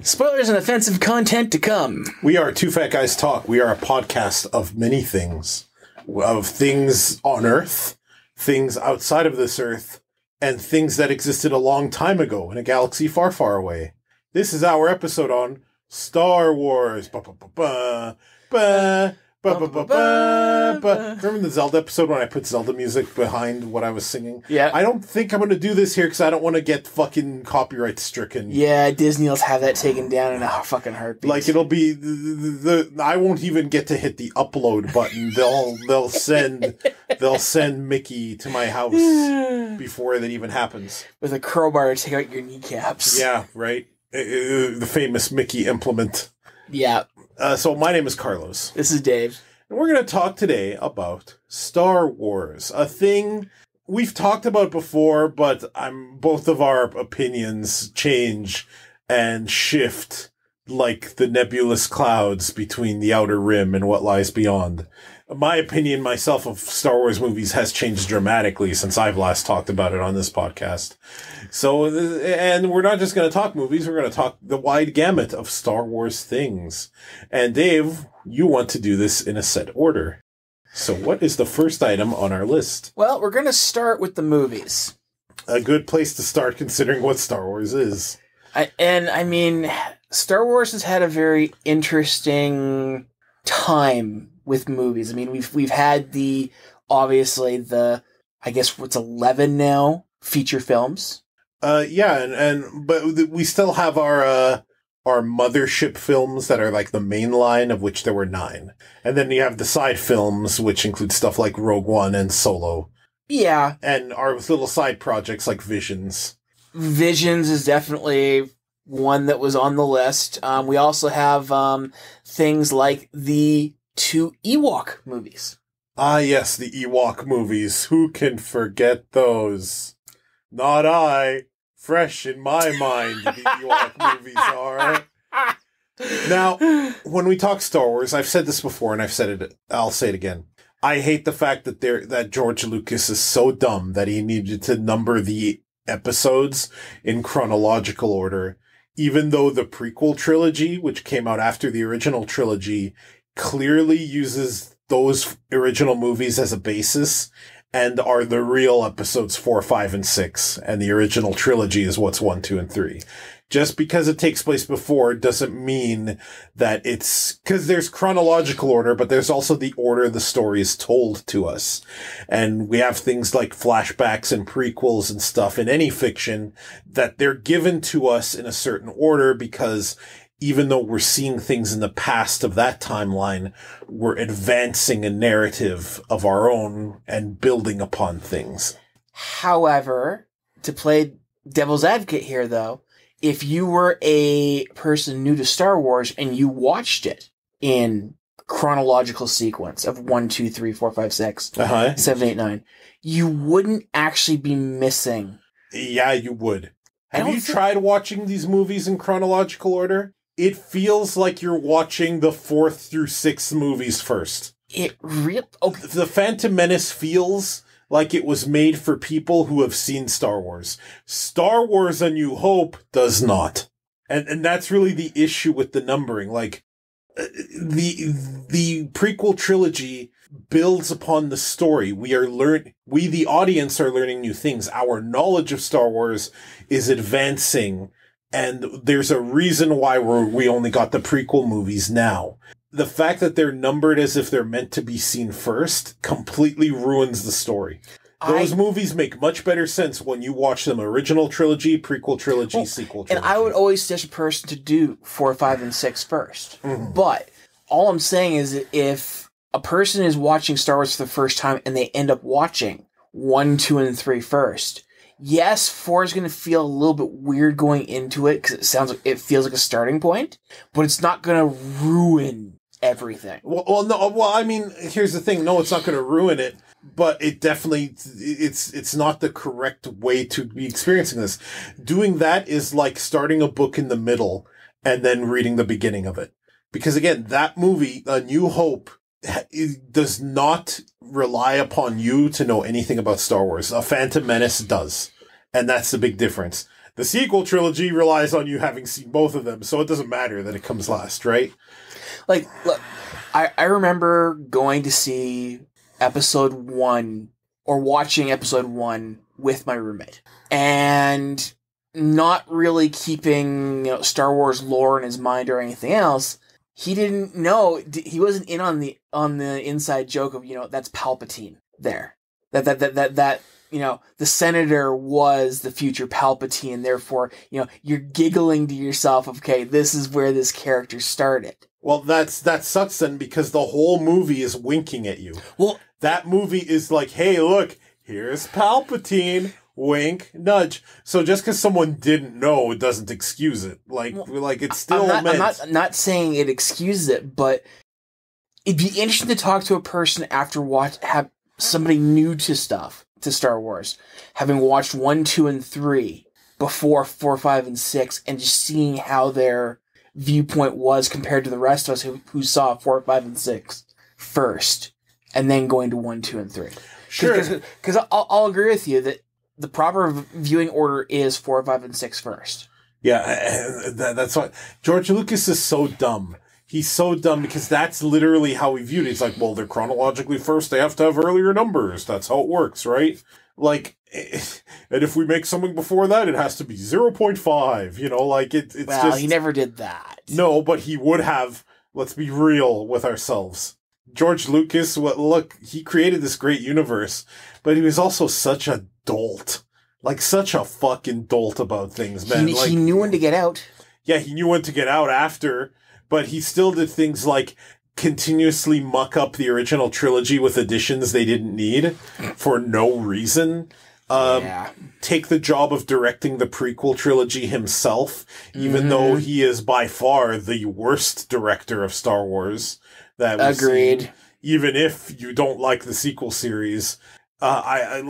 Spoilers and offensive content to come. We are Two Fat Guys Talk. We are a podcast of many things. Of things on Earth, things outside of this Earth, and things that existed a long time ago in a galaxy far, far away. This is our episode on Star Wars. Remember the Zelda episode when I put Zelda music behind what I was singing? Yeah. I don't think I'm going to do this here because I don't want to get fucking copyright stricken. Yeah, Disney will have that taken down in a fucking heartbeat. Like, it'll be I won't even get to hit the upload button. They'll send Mickey to my house before that even happens. With a crowbar to take out your kneecaps. Yeah, right. The famous Mickey implement. Yeah. So my name is Carlos. This is Dave. And we're going to talk today about Star Wars, a thing we've talked about before, but both of our opinions change and shift like the nebulous clouds between the outer rim and what lies beyond. My opinion myself of Star Wars movies has changed dramatically since I've last talked about it on this podcast. So, and we're not just going to talk movies, we're going to talk the wide gamut of Star Wars things. And Dave, you want to do this in a set order. So what is the first item on our list? Well, we're going to start with the movies. A good place to start considering what Star Wars is. Star Wars has had a very interesting time with movies. I mean, we've had I guess what's 11 now feature films. But we still have our mothership films that are like the main line, of which there were 9. And then you have the side films, which include stuff like Rogue One and Solo. Yeah. And our little side projects like Visions. Visions is definitely one that was on the list. We also have things like the 2 Ewok movies. Ah, yes, the Ewok movies. Who can forget those? Not I. Fresh in my mind, the Ewok movies are. Now, when we talk Star Wars, I've said this before and I'll say it again. I hate the fact that George Lucas is so dumb that he needed to number the episodes in chronological order, even though the prequel trilogy, which came out after the original trilogy, clearly uses those original movies as a basis and are the real episodes 4, 5, and 6. And the original trilogy is what's 1, 2, and 3. Just because it takes place before doesn't mean that because there's chronological order, but there's also the order the story is told to us. And we have things like flashbacks and prequels and stuff in any fiction that they're given to us in a certain order because even though we're seeing things in the past of that timeline, we're advancing a narrative of our own and building upon things. However, to play devil's advocate here, though, if you were a person new to Star Wars and you watched it in chronological sequence of 1, 2, 3, 4, 5, 6, 7, 8, 9, you wouldn't actually be missing. Yeah, you would. Have you tried watching these movies in chronological order? It feels like you're watching the 4th through 6th movies first. The Phantom Menace feels like it was made for people who have seen Star Wars. Star Wars A New Hope does not. And that's really the issue with the numbering. Like, the prequel trilogy builds upon the story. We, the audience, are learning new things. Our knowledge of Star Wars is advancing. And there's a reason why we only got the prequel movies now. The fact that they're numbered as if they're meant to be seen first completely ruins the story. Those movies make much better sense when you watch them original trilogy, prequel trilogy, sequel trilogy. And I would always suggest a person to do 4, 5, and 6 first. Mm-hmm. But all I'm saying is that if a person is watching Star Wars for the first time and they end up watching 1, 2, and 3 first, yes, 4 is going to feel a little bit weird going into it because it feels like a starting point, but it's not going to ruin everything. Here's the thing. No, it's not going to ruin it, but it definitely, it's not the correct way to be experiencing this. Doing that is like starting a book in the middle and then reading the beginning of it. Because again, that movie, A New Hope, it does not rely upon you to know anything about Star Wars. A Phantom Menace does. And that's the big difference. The sequel trilogy relies on you having seen both of them, so it doesn't matter that it comes last, right? Like, look, I remember going to see episode 1 or watching episode 1 with my roommate and not really keeping Star Wars lore in his mind or anything else. He didn't know, he wasn't in on the inside joke of, that's Palpatine there. That the senator was the future Palpatine, therefore, you're giggling to yourself of, okay, this is where this character started. Well, that sucks then, because the whole movie is winking at you. Well, that movie is like, hey, look, here's Palpatine, wink, nudge. So just because someone didn't know, it doesn't excuse it. Like it's still I'm not saying it excuses it, but it'd be interesting to talk to a person after have somebody new to Star Wars, having watched 1, 2, and 3 before 4, 5, and 6, and just seeing how their viewpoint was compared to the rest of us who saw 4, 5, and 6 first, and then going to 1, 2, and 3. Sure. Because I'll agree with you that the proper viewing order is 4, 5, and 6 first. Yeah, that's why George Lucas is so dumb. He's so dumb because that's literally how he viewed it. He's like, well, they're chronologically first. They have to have earlier numbers. That's how it works, right? Like, and if we make something before that, it has to be 0.5. It's well, just... he never did that. No, but he would have. Let's be real with ourselves. George Lucas, he created this great universe, but he was also such a dolt. Like, such a fucking dolt about things, man. He knew when to get out. Yeah, he knew when to get out after, but he still did things like continuously muck up the original trilogy with additions they didn't need for no reason. Take the job of directing the prequel trilogy himself, even though he is by far the worst director of Star Wars that we've Agreed. seen, even if you don't like the sequel series. I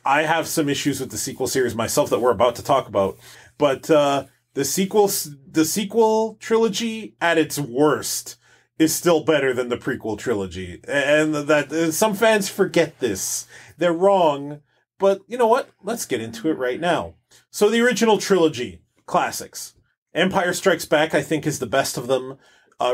have some issues with the sequel series myself that we're about to talk about, but the sequel trilogy at its worst is still better than the prequel trilogy, and that some fans forget this. They're wrong, but you know what? Let's get into it right now. So the original trilogy, classics. Empire Strikes Back, I think, is the best of them.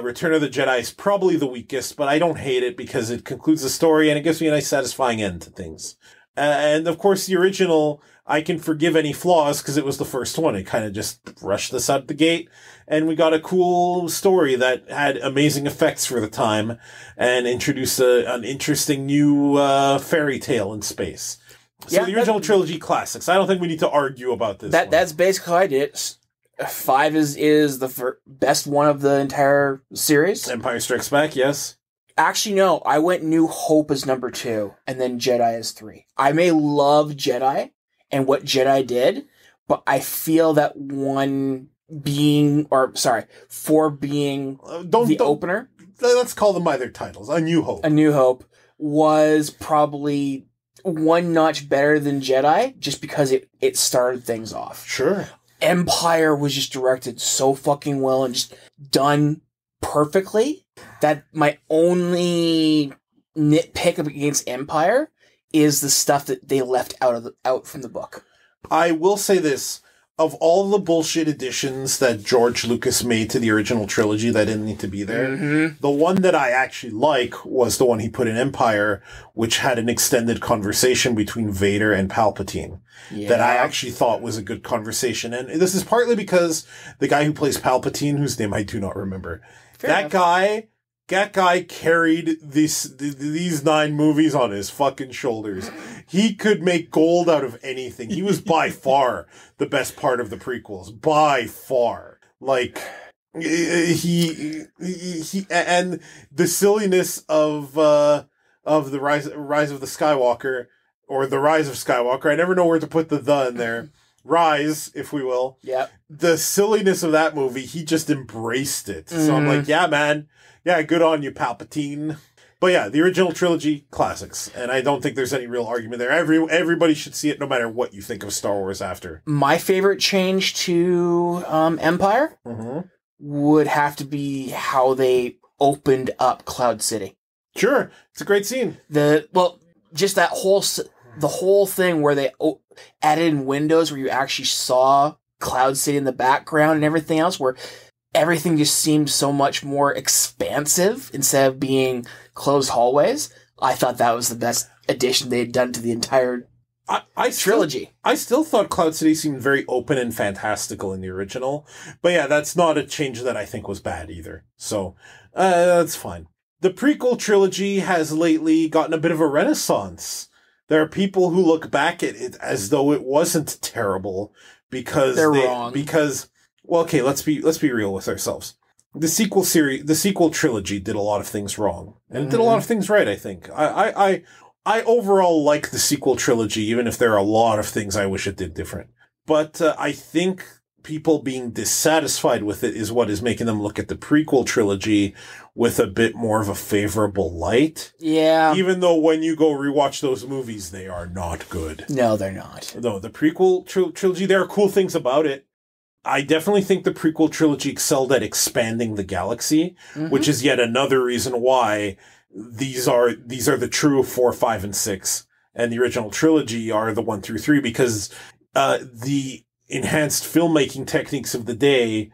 Return of the Jedi is probably the weakest, but I don't hate it because it concludes the story and it gives me a nice satisfying end to things. And of course, the original, I can forgive any flaws because it was the first one. It kind of just rushed us out the gate, and we got a cool story that had amazing effects for the time and introduced an interesting new fairy tale in space. So the original trilogy classics. I don't think we need to argue about this. That's basically how I did it. 5 is the best one of the entire series. Empire Strikes Back, yes. Actually, no. I went New Hope as number 2, and then Jedi as 3. I may love Jedi and what Jedi did, but I feel that 4 being the opener. Let's call them by their titles. A New Hope. A New Hope was probably one notch better than Jedi, just because it started things off. Sure. Empire was just directed so fucking well and just done perfectly that my only nitpick against Empire is the stuff that they left out from the book. I will say this. Of all the bullshit additions that George Lucas made to the original trilogy that didn't need to be there, the one that I actually like was the one he put in Empire, which had an extended conversation between Vader and Palpatine that I actually thought was a good conversation. And this is partly because the guy who plays Palpatine, whose name I do not remember, that guy carried these 9 movies on his fucking shoulders. He could make gold out of anything. He was by far the best part of the prequels. By far. Like, he and the silliness of the rise of the Skywalker, or the Rise of Skywalker. I never know where to put the in there. Rise, if we will. Yeah. The silliness of that movie, he just embraced it. So I'm like, yeah, man. Yeah, good on you, Palpatine. But yeah, the original trilogy, classics. And I don't think there's any real argument there. Everybody should see it no matter what you think of Star Wars after. My favorite change to Empire would have to be how they opened up Cloud City. Sure. It's a great scene. Just that the whole thing where they added in windows where you actually saw Cloud City in the background and everything else, where everything just seemed so much more expansive instead of being closed hallways. I thought that was the best addition they had done to the entire trilogy. I still thought Cloud City seemed very open and fantastical in the original. But yeah, that's not a change that I think was bad either. So, that's fine. The prequel trilogy has lately gotten a bit of a renaissance. There are people who look back at it as though it wasn't terrible because they're wrong. Because, well, okay, let's be real with ourselves. The sequel trilogy did a lot of things wrong and did a lot of things right, I think. I overall like the sequel trilogy, even if there are a lot of things I wish it did different. But I think people being dissatisfied with it is what is making them look at the prequel trilogy with a bit more of a favorable light. Yeah. Even though when you go rewatch those movies, they are not good. No, they're not. No, the prequel trilogy, there are cool things about it. I definitely think the prequel trilogy excelled at expanding the galaxy, which is yet another reason why these are the true 4, 5, and 6, and the original trilogy are the 1 through 3, because the enhanced filmmaking techniques of the day,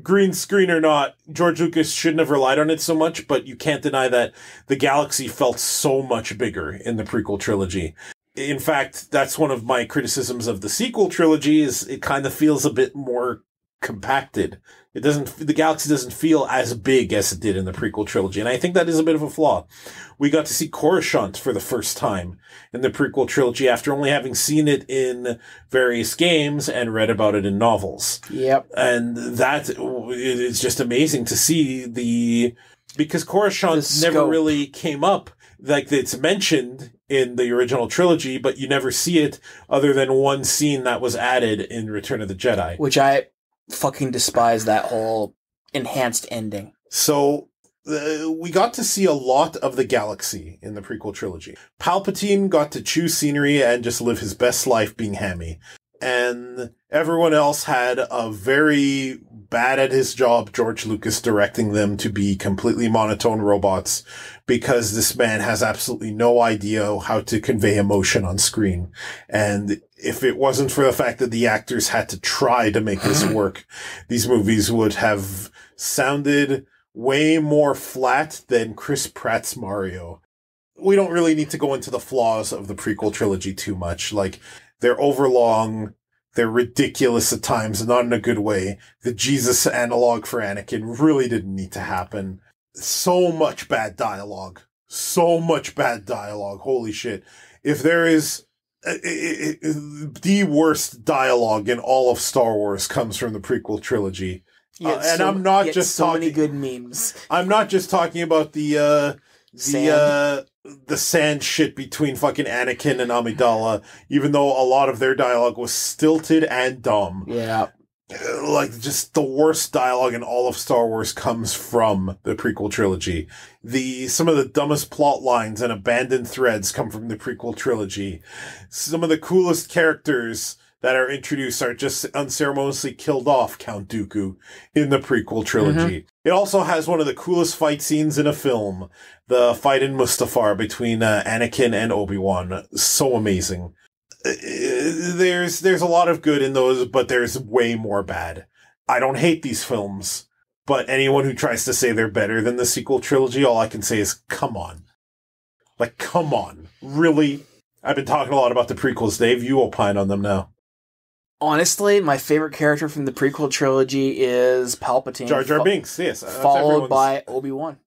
green screen or not, George Lucas shouldn't have relied on it so much, but you can't deny that the galaxy felt so much bigger in the prequel trilogy. In fact, that's one of my criticisms of the sequel trilogy, is it kind of feels a bit more compacted. The galaxy doesn't feel as big as it did in the prequel trilogy, and I think that is a bit of a flaw. We got to see Coruscant for the first time in the prequel trilogy after only having seen it in various games and read about it in novels. Yep. And that is just amazing to see because Coruscant never really came up. Like, it's mentioned in the original trilogy, but you never see it other than one scene that was added in Return of the Jedi. Which I fucking despise, that whole enhanced ending. So, we got to see a lot of the galaxy in the prequel trilogy. Palpatine got to choose scenery and just live his best life being hammy. And everyone else had a very bad at his job, George Lucas, directing them to be completely monotone robots, because this man has absolutely no idea how to convey emotion on screen. And if it wasn't for the fact that the actors had to try to make this work, these movies would have sounded way more flat than Chris Pratt's Mario. We don't really need to go into the flaws of the prequel trilogy too much. Like, they're overlong, they're ridiculous at times, not in a good way. The Jesus analog for Anakin really didn't need to happen. So much bad dialogue. Holy shit. If there is the worst dialogue in all of Star Wars comes from the prequel trilogy. And I'm not just talking... many good memes. I'm not just talking about the sand shit between fucking Anakin and Amidala, even though a lot of their dialogue was stilted and dumb. Yeah. Like, just the worst dialogue in all of Star Wars comes from the prequel trilogy. Some of the dumbest plot lines and abandoned threads come from the prequel trilogy. Some of the coolest characters that are introduced are just unceremoniously killed off, Count Dooku, in the prequel trilogy. It also has one of the coolest fight scenes in a film. The fight in Mustafar between Anakin and Obi-Wan. So amazing. There's a lot of good in those, but there's way more bad. I don't hate these films, but anyone who tries to say they're better than the sequel trilogy, all I can say is, come on. Like, come on. Really? I've been talking a lot about the prequels, Dave. You opine on them now. Honestly, my favorite character from the prequel trilogy is Palpatine. Jar Jar Binks, yes. Followed by Obi-Wan.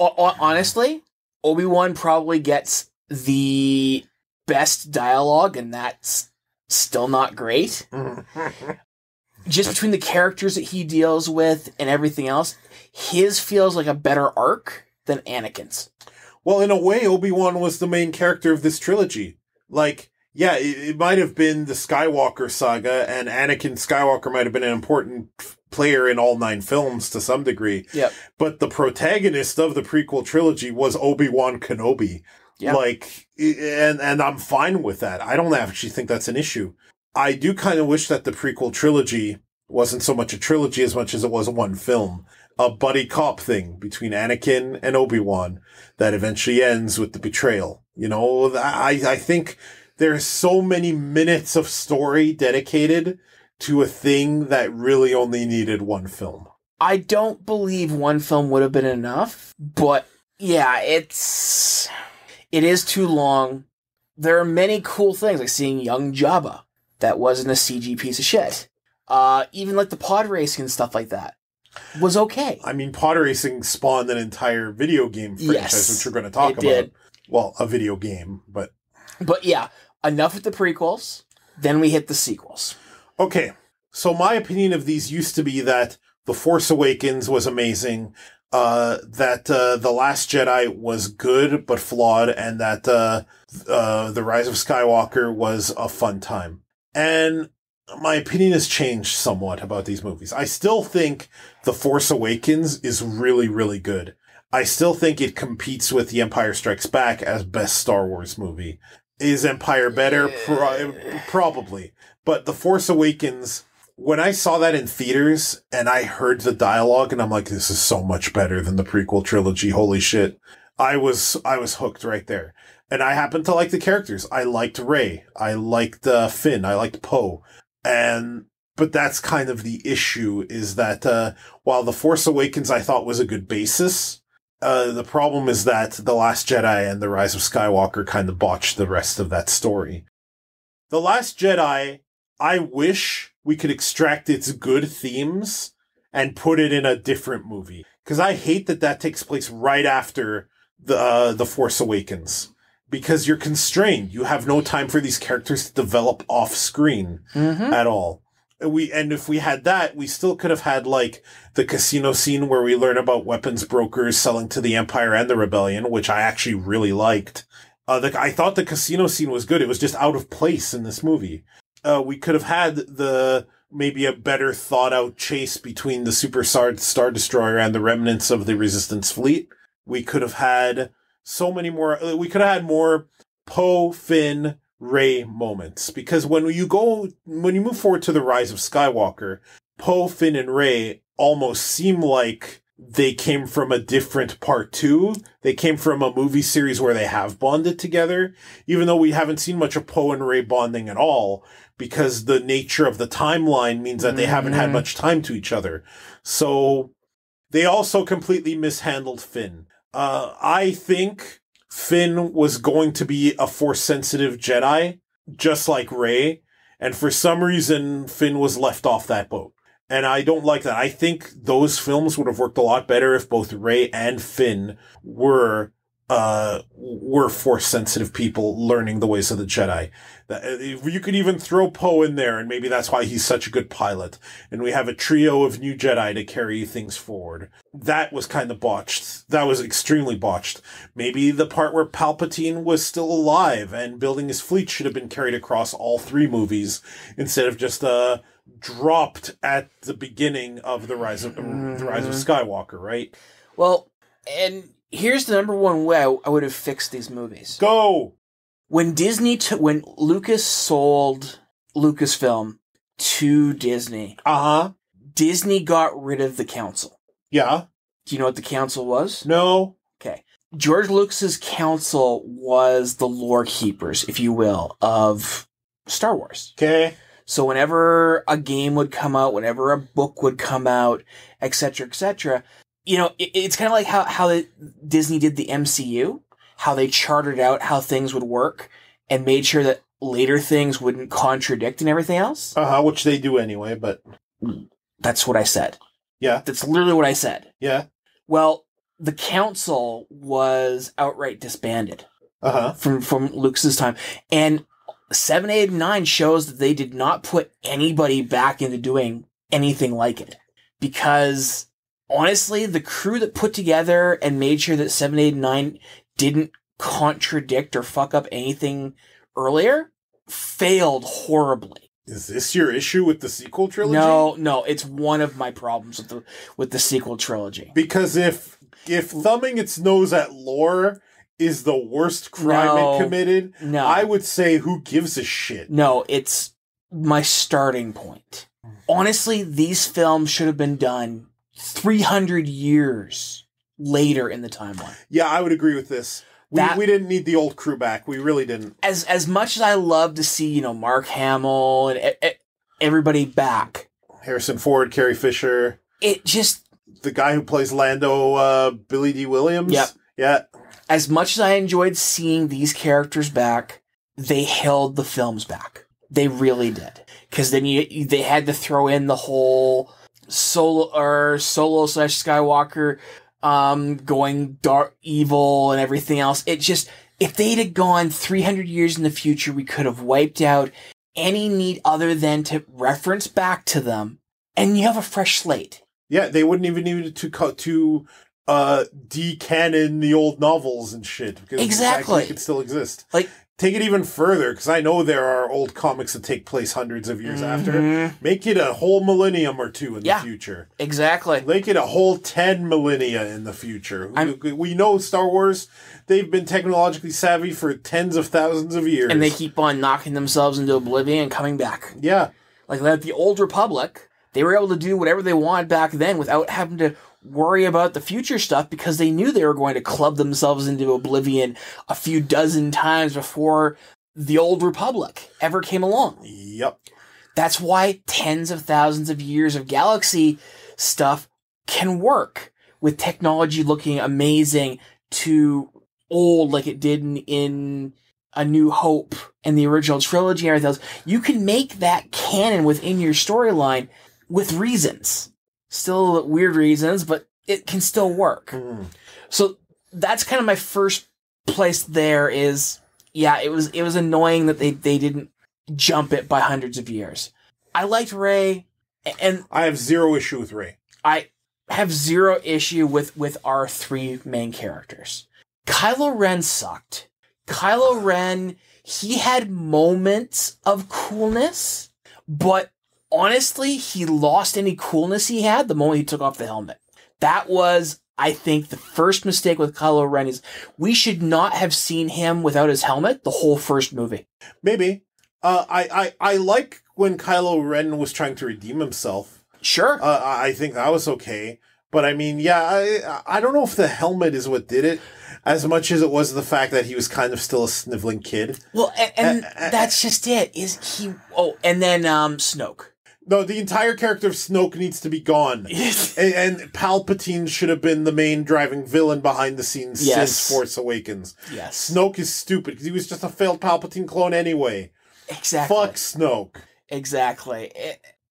Honestly, Obi-Wan probably gets the best dialogue, and that's still not great. Just between the characters that he deals with and everything else, his feels like a better arc than Anakin's. Well, in a way, Obi-Wan was the main character of this trilogy. Like, yeah, it might have been the Skywalker saga, and Anakin Skywalker might have been an important player in all 9 films to some degree. Yep. But the protagonist of the prequel trilogy was Obi-Wan Kenobi. Yep. Like, and I'm fine with that. I don't actually think that's an issue. I do kind of wish that the prequel trilogy wasn't so much a trilogy as much as it was one film. A buddy cop thing between Anakin and Obi-Wan that eventually ends with the betrayal. You know, I think there's so many minutes of story dedicated to a thing that really only needed one film. I don't believe one film would have been enough, but yeah, it is too long. There are many cool things, like seeing young Jabba. That wasn't a CG piece of shit. Even like the pod racing and stuff like that was okay. I mean, pod racing spawned an entire video game franchise, which we're going to talk about. Did. Well, a video game, but... But yeah, enough with the prequels. Then we hit the sequels. Okay, so my opinion of these used to be that The Force Awakens was amazing, that The Last Jedi was good but flawed, and that The Rise of Skywalker was a fun time. And my opinion has changed somewhat about these movies. I still think The Force Awakens is really, really good. I still think it competes with The Empire Strikes Back as best Star Wars movie. Is Empire better? Probably. But The Force Awakens, when I saw that in theaters and I heard the dialogue and I'm like, this is so much better than the prequel trilogy. Holy shit. I was hooked right there. And I happen to like the characters. I liked Rey. I liked Finn. I liked Poe. But that's kind of the issue, is that while The Force Awakens I thought was a good basis, the problem is that The Last Jedi and The Rise of Skywalker kind of botched the rest of that story. The Last Jedi, I wish we could extract its good themes and put it in a different movie. Because I hate that takes place right after The Force Awakens. Because you're constrained. You have no time for these characters to develop off screen at all. And if we had that, we still could have had like the casino scene where we learn about weapons brokers selling to the Empire and the Rebellion, which I actually really liked. I thought the casino scene was good. It was just out of place in this movie. We could have had maybe a better thought out chase between the Super Star Destroyer and the remnants of the Resistance fleet. We could have had so many more. We could have had more Poe, Finn, Rey moments, because when you move forward to The Rise of Skywalker, Poe, Finn, and Rey almost seem like they came from a different part two. They came from a movie series where they have bonded together, even though we haven't seen much of Poe and Rey bonding at all, because the nature of the timeline means that they haven't had much time to each other. So they also completely mishandled Finn. I think Finn was going to be a Force-sensitive Jedi, just like Rey, and for some reason, Finn was left off that boat. And I don't like that. I think those films would have worked a lot better if both Rey and Finn were Force-sensitive people learning the ways of the Jedi. You could even throw Poe in there, and maybe that's why he's such a good pilot. And we have a trio of new Jedi to carry things forward. That was kind of botched. That was extremely botched. Maybe the part where Palpatine was still alive and building his fleet should have been carried across all three movies instead of just dropped at the beginning of the Rise of Skywalker, right? Well, and here's the number one way I would have fixed these movies. Go! When when Lucas sold Lucasfilm to Disney, Disney got rid of the council. Yeah. Do you know what the council was? No. Okay. George Lucas's council was the lore keepers, if you will, of Star Wars. Okay. So whenever a game would come out, whenever a book would come out, etc., you know, it's kind of like how Disney did the MCU, how they charted out how things would work and made sure that later things wouldn't contradict and everything else. Which they do anyway, but... That's what I said. Yeah. That's literally what I said. Yeah. Well, the council was outright disbanded. From Lucas's time. And 7, 8, and 9 shows that they did not put anybody back into doing anything like it. Because, honestly, the crew that put together and made sure that 7, 8, and 9 didn't contradict or fuck up anything earlier failed horribly. Is this your issue with the sequel trilogy? No, it's one of my problems with the sequel trilogy. Because if thumbing its nose at lore is the worst crime it committed, I would say who gives a shit? No, it's my starting point. Honestly, these films should have been done 300 years later in the timeline. Yeah, I would agree with this. We didn't need the old crew back. We really didn't. As much as I love to see, Mark Hamill and everybody back. Harrison Ford, Carrie Fisher. It just... The guy who plays Lando, Billy D. Williams. Yep. Yeah. As much as I enjoyed seeing these characters back, they held the films back. They really did. Because then they had to throw in the whole Solo/Skywalker going dark, evil, and everything else. It just, if they'd have gone 300 years in the future, we could have wiped out any need other than to reference back to them, and you have a fresh slate. Yeah, they wouldn't even need to de-canon the old novels and shit. Because exactly. It could still exist. Like, take it even further, because I know there are old comics that take place hundreds of years after. Make it a whole millennium or two in the future. Exactly. Make it a whole 10 millennia in the future. We know Star Wars, they've been technologically savvy for tens of thousands of years. And they keep on knocking themselves into oblivion and coming back. Yeah. Like the Old Republic, they were able to do whatever they wanted back then without having to worry about the future stuff because they knew they were going to club themselves into oblivion a few dozen times before the Old Republic ever came along. Yep. That's why tens of thousands of years of galaxy stuff can work with technology looking amazing to old like it did in A New Hope and the original trilogy and everything else. You can make that canon within your storyline with reasons. Still weird reasons, but it can still work. So that's kind of my first place there is, it was annoying that they didn't jump it by hundreds of years. I liked Rey, and I have zero issue with Rey. I have zero issue with our three main characters. Kylo Ren sucked. Kylo Ren, he had moments of coolness, but honestly, he lost any coolness he had the moment he took off the helmet. That was, I think, the first mistake with Kylo Ren is we should not have seen him without his helmet the whole first movie. Maybe. I like when Kylo Ren was trying to redeem himself. Sure. I think that was okay. But I mean, I don't know if the helmet is what did it as much as it was the fact that he was kind of still a sniveling kid. Well, and that's just it. And then Snoke. No, the entire character of Snoke needs to be gone. and Palpatine should have been the main driving villain behind the scenes since Force Awakens. Yes. Snoke is stupid because he was just a failed Palpatine clone anyway. Exactly. Fuck Snoke. Exactly.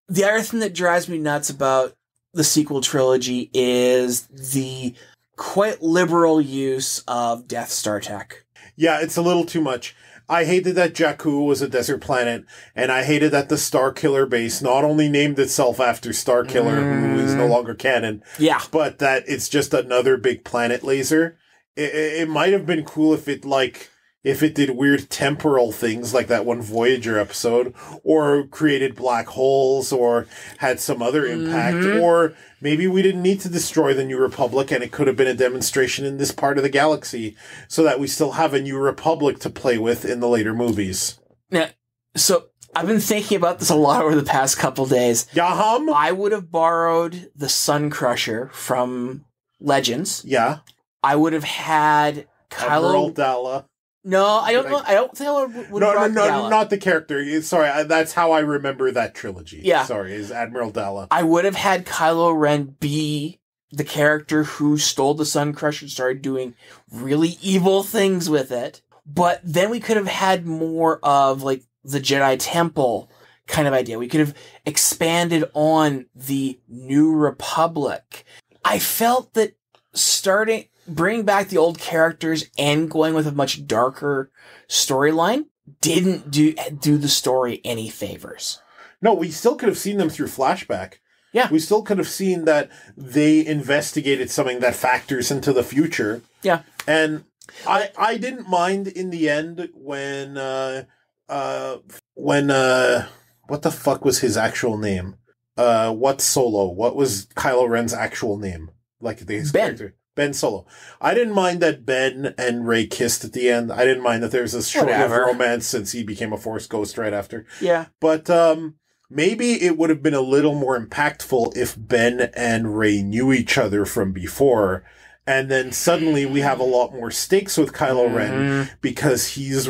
The other thing that drives me nuts about the sequel trilogy is the quite liberal use of Death Star tech. Yeah, it's a little too much. I hated that Jakku was a desert planet, and I hated that the Starkiller base not only named itself after Starkiller, who is no longer canon, but that it's just another big planet laser. It might have been cool if it did weird temporal things like that one Voyager episode, or created black holes, or had some other impact, or maybe we didn't need to destroy the New Republic and it could have been a demonstration in this part of the galaxy so that we still have a New Republic to play with in the later movies. Now, so I've been thinking about this a lot over the past couple days. Yahum? I would have borrowed the Sun Crusher from Legends. Yeah. I would have had Kylo... Admiral Dalla. No, I don't know. I don't think I would have brought Dalla. Not the character. Sorry, that's how I remember that trilogy. Yeah. Sorry, is Admiral Dalla. I would have had Kylo Ren be the character who stole the Sun Crusher and started doing really evil things with it. But then we could have had more of like the Jedi Temple kind of idea. We could have expanded on the New Republic. I felt that bringing back the old characters and going with a much darker storyline didn't do the story any favors. No, we still could have seen them through flashback. Yeah. We still could have seen that they investigated something that factors into the future. Yeah. And I didn't mind in the end when what the fuck was his actual name? What Solo? What was Kylo Ren's actual name? Like his character? Ben Solo. I didn't mind that Ben and Rey kissed at the end. I didn't mind that there was a short-lived romance since he became a Force ghost right after. Yeah. But maybe it would have been a little more impactful if Ben and Rey knew each other from before And then suddenly we have a lot more stakes with Kylo Ren because he's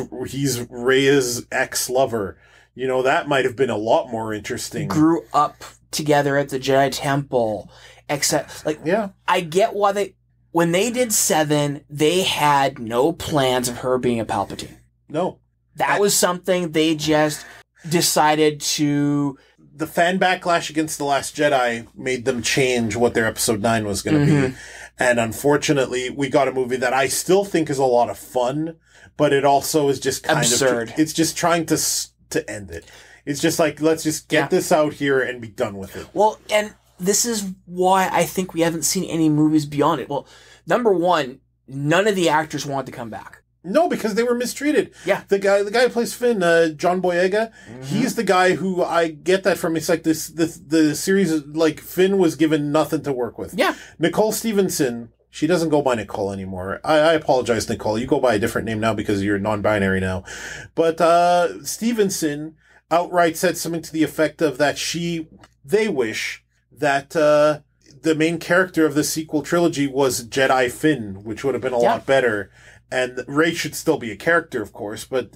Rey's ex-lover. You know, that might have been a lot more interesting. Grew up together at the Jedi Temple, except, like, I get why when they did 7, they had no plans of her being a Palpatine. No. That was something they just decided to... The fan backlash against The Last Jedi made them change what their episode 9 was going to be. And unfortunately, we got a movie that I still think is a lot of fun, but it also is just kind absurd. It's just trying to end it. It's just like, let's just get this out here and be done with it. Well, and this is why I think we haven't seen any movies beyond it. Well, number one, none of the actors want to come back. No, because they were mistreated. Yeah. The guy who plays Finn, John Boyega, he's the guy who I get that from. It's like the series, like, Finn was given nothing to work with. Yeah. Nicole Stevenson, she doesn't go by Nicole anymore. I apologize, Nicole. You go by a different name now because you're non-binary now. But Stevenson outright said something to the effect of that they wish that the main character of the sequel trilogy was Jedi Finn, which would have been a lot better. And Rey should still be a character, of course, but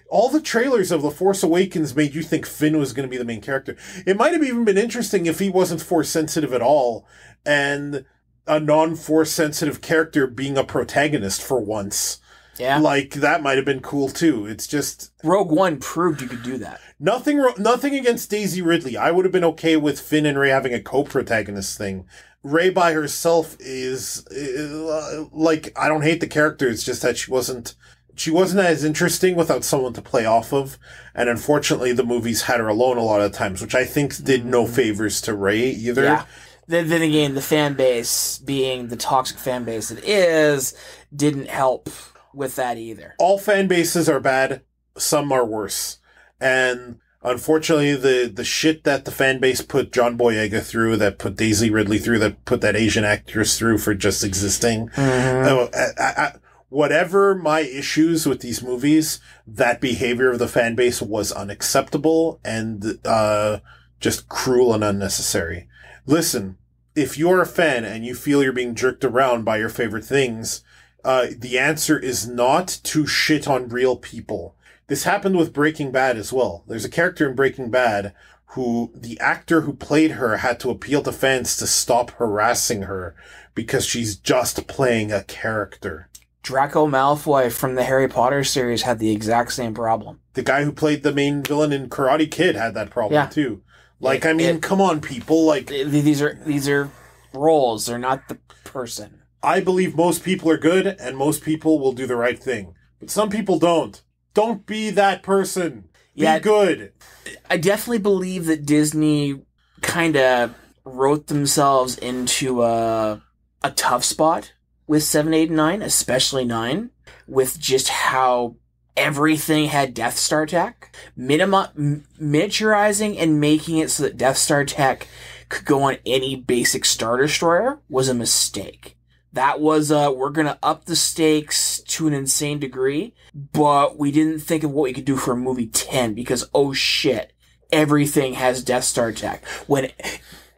all the trailers of The Force Awakens made you think Finn was going to be the main character. It might have even been interesting if he wasn't Force sensitive at all, and a non-Force sensitive character being a protagonist for once. Yeah. Like, that might have been cool too. It's just... Rogue One proved you could do that. Nothing against Daisy Ridley. I would have been okay with Finn and Rey having a co-protagonist thing. Rey by herself is like, I don't hate the character. It's just that she wasn't as interesting without someone to play off of. And unfortunately, the movies had her alone a lot of times, which I think did no favors to Rey either. Yeah. Then again, the fan base, being the toxic fan base it is, didn't help with that either. All fan bases are bad. Some are worse. And unfortunately, the shit that the fan base put John Boyega through, that put Daisy Ridley through, that put that Asian actress through for just existing. Whatever my issues with these movies, that behavior of the fan base was unacceptable and just cruel and unnecessary. Listen, if you're a fan and you feel you're being jerked around by your favorite things, the answer is not to shit on real people. This happened with Breaking Bad as well. There's a character in Breaking Bad who the actor who played her had to appeal to fans to stop harassing her because she's just playing a character. Draco Malfoy from the Harry Potter series had the exact same problem. The guy who played the main villain in Karate Kid had that problem too. Like, come on, people. Like, these are roles. They're not the person. I believe most people are good and most people will do the right thing. But some people don't. Don't be that person. Be good. I definitely believe that Disney kind of wrote themselves into a tough spot with 7, 8, and 9, especially 9, with just how everything had Death Star tech. Miniaturizing and making it so that Death Star tech could go on any basic Star Destroyer was a mistake. That was, we're gonna up the stakes to an insane degree, but we didn't think of what we could do for a movie 10 because, oh shit, everything has Death Star tech. When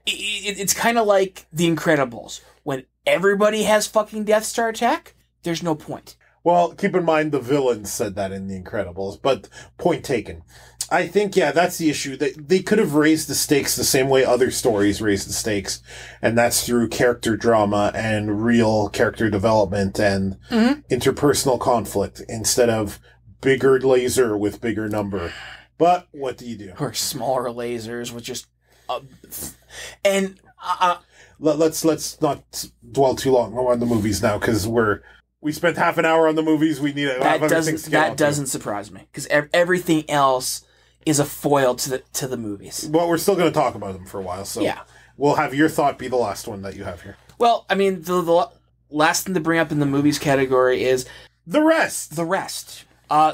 it's kind of like The Incredibles. When everybody has fucking Death Star tech, there's no point. Well, keep in mind the villains said that in The Incredibles, but point taken. I think, that's the issue. They could have raised the stakes the same way other stories raise the stakes, and that's through character drama and real character development and interpersonal conflict instead of bigger laser with bigger number. But what do you do? Or smaller lasers with just... Let's not dwell too long on the movies now, because we spent half an hour on the movies. We need to have other things to get That doesn't surprise me, because everything else is a foil to the movies. Well, we're still going to talk about them for a while, so we'll have your thought be the last one that you have here. Well, I mean, the last thing to bring up in the movies category is... The rest!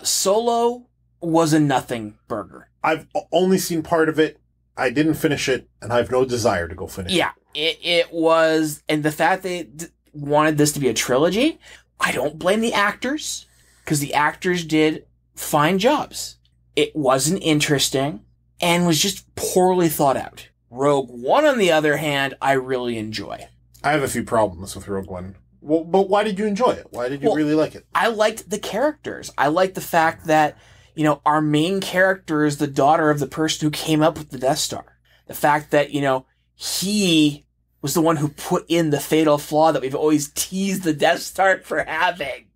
Solo was a nothing burger. I've only seen part of it. I didn't finish it, and I have no desire to go finish it. Yeah, it was... And the fact they wanted this to be a trilogy, I don't blame the actors, because the actors did fine jobs. It wasn't interesting, and was just poorly thought out. Rogue One, on the other hand, I really enjoy. I have a few problems with Rogue One. Well, but why did you enjoy it? Why did you really like it? I liked the characters. I liked the fact that, you know, our main character is the daughter of the person who came up with the Death Star. The fact that, you know, he was the one who put in the fatal flaw that we've always teased the Death Star for having.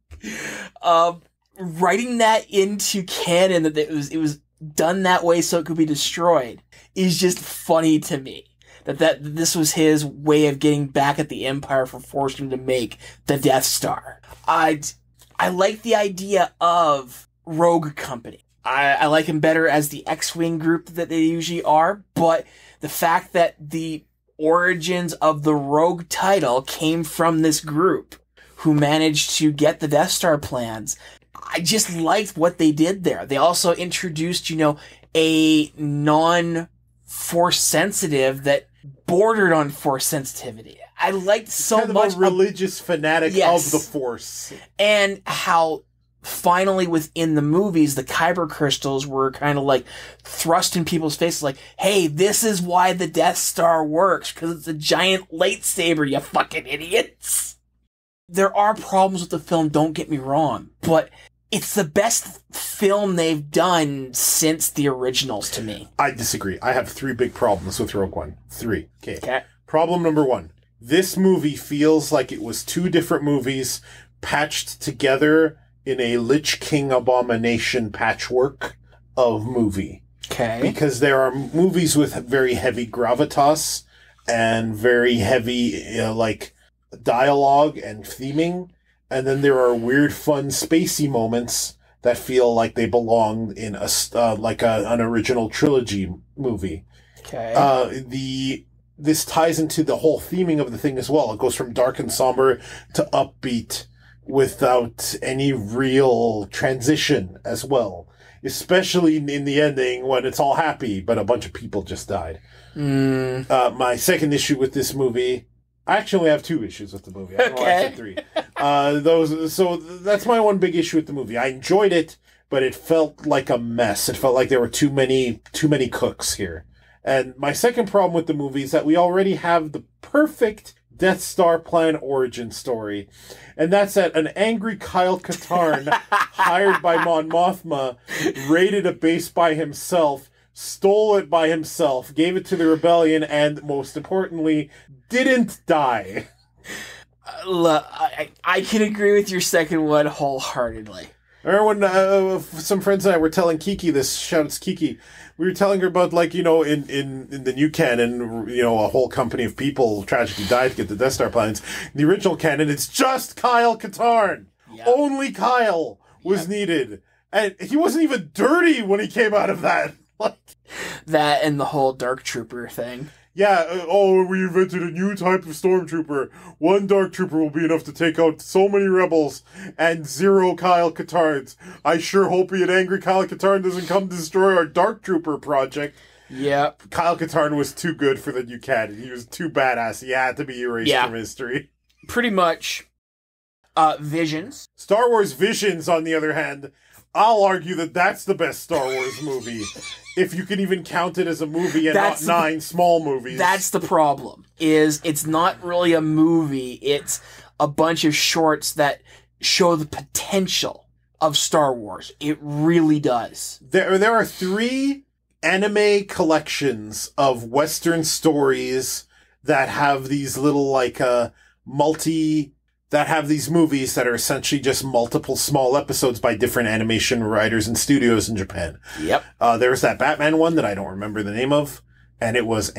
Writing that into canon that it was done that way so it could be destroyed is just funny to me. That this was his way of getting back at the Empire for forcing him to make the Death Star. I like the idea of Rogue Company. I like him better as the X-Wing group that they usually are, but the fact that the origins of the Rogue title came from this group who managed to get the Death Star plans, I just liked what they did there. They also introduced, you know, a non-Force sensitive that bordered on Force sensitivity. I liked so kind of much a religious fanatic of the Force, and how finally within the movies the kyber crystals were kind of like thrust in people's faces, like, hey, this is why the Death Star works, because it's a giant lightsaber, you fucking idiots. There are problems with the film, don't get me wrong, but it's the best film they've done since the originals to me. I disagree. I have 3 big problems with Rogue One. 3. Okay. Problem number 1. This movie feels like it was 2 different movies patched together in a Lich King abomination patchwork of movie. Okay. Because there are movies with very heavy gravitas and very heavy, like, dialogue and theming. And then there are weird, fun, spacey moments that feel like they belong in an original trilogy movie. Okay. This ties into the whole theming of the thing as well. It goes from dark and somber to upbeat without any real transition as well. Especially in the ending when it's all happy, but a bunch of people just died. My second issue with this movie... I actually have 2 issues with the movie. I don't know why I said 3. So that's my one big issue with the movie. I enjoyed it, but it felt like a mess. It felt like there were too many cooks here. And my second problem with the movie is that we already have the perfect Death Star plan origin story. And that's that an angry Kyle Katarn, hired by Mon Mothma, raided a base by himself, stole it by himself, gave it to the rebellion, and most importantly, didn't die. Look, I can agree with your second one wholeheartedly. I remember when some friends and I were telling Kiki this, shoutouts Kiki, we were telling her about, like, you know, in the new canon, you know, a whole company of people tragically died to get the Death Star plans. In the original canon, it's just Kyle Katarn. Yep. Only Kyle was needed. And he wasn't even dirty when he came out of that. That and the whole Dark Trooper thing. Yeah, we invented a new type of stormtrooper. 1 dark trooper will be enough to take out so many rebels, and 0 Kyle Katarns. I sure hope an angry Kyle Katarn doesn't come to destroy our dark trooper project. Yep. Kyle Katarn was too good for the new canon. He was too badass. He had to be erased from history. Pretty much. Visions. Star Wars Visions, on the other hand, I'll argue that that's the best Star Wars movie. If you can even count it as a movie and not 9 small movies. That's the problem. It's not really a movie. It's a bunch of shorts that show the potential of Star Wars. It really does. There are 3 anime collections of Western stories that have these little, like, that have these movies that are essentially just multiple small episodes by different animation writers and studios in Japan. Yep. There's that Batman one that I don't remember the name of, and it was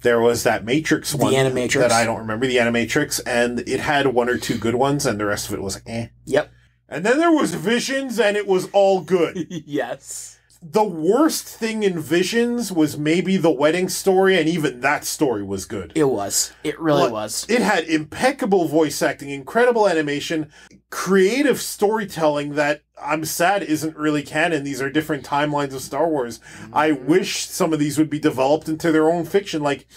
There was that Matrix one. The Animatrix. That I don't remember, the Animatrix, and it had 1 or 2 good ones, and the rest of it was Yep. And then there was Visions, and it was all good. Yes. The worst thing in Visions was maybe the wedding story, and even that story was good. It was. It really was. It had impeccable voice acting, incredible animation, creative storytelling that I'm sad isn't really canon. These are different timelines of Star Wars. Mm-hmm. I wish some of these would be developed into their own fiction, like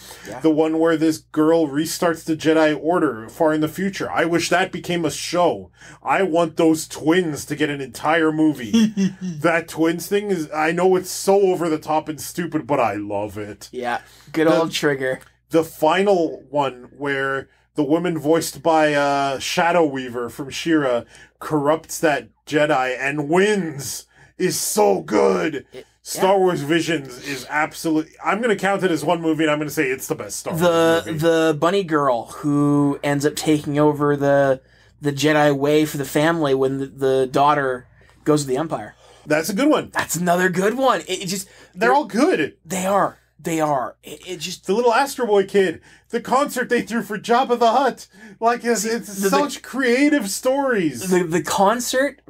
the one where this girl restarts the Jedi Order far in the future. I wish that became a show. I want those twins to get an entire movie. That twins thing is, I know it's so over the top and stupid, but I love it. Yeah, good old Trigger. The final one where the woman voiced by Shadow Weaver from She-Ra corrupts that Jedi and wins is so good. Star Wars Visions is absolutely... I'm going to count it as one movie, and I'm going to say it's the best Star Wars movie. The bunny girl who ends up taking over the Jedi way for the family when the daughter goes to the Empire. That's a good one. That's another good one. They're all good. They are. It just... The little Astro Boy kid. The concert they threw for Jabba the Hutt. Like, it's such creative stories. The concert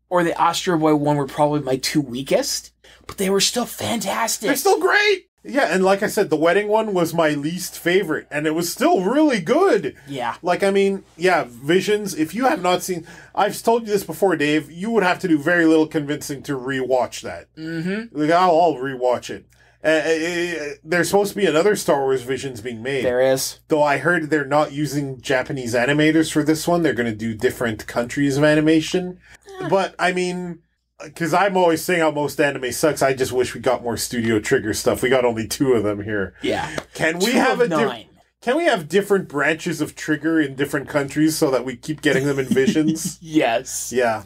or the Astro Boy one were probably my two weakest, but they were still fantastic. They're still great. Yeah, and like I said, the wedding one was my least favorite, and it was still really good. Yeah. Like, I mean, yeah, Visions, if you have not seen... I've told you this before, Dave, you would have to do very little convincing to rewatch that. Mm-hmm. Like, I'll rewatch it. There's supposed to be another Star Wars Visions being made. There is. Though I heard they're not using Japanese animators for this one. They're going to do different countries of animation. But, I mean... Because I'm always saying how most anime sucks. I just wish we got more Studio Trigger stuff. We got only 2 of them here. Yeah. Can we have Can we have different branches of Trigger in different countries so that we keep getting them in Visions? Yes. Yeah.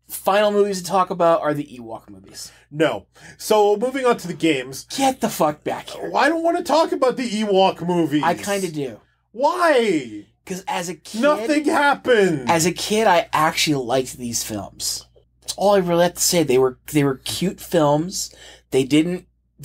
Final movies to talk about are the Ewok movies. No. So, moving on to the games. Get the fuck back here. I don't want to talk about the Ewok movies. I kind of do. Why? Because as a kid... Nothing happened. As a kid, I actually liked these films. That's all I really have to say. They were cute films. They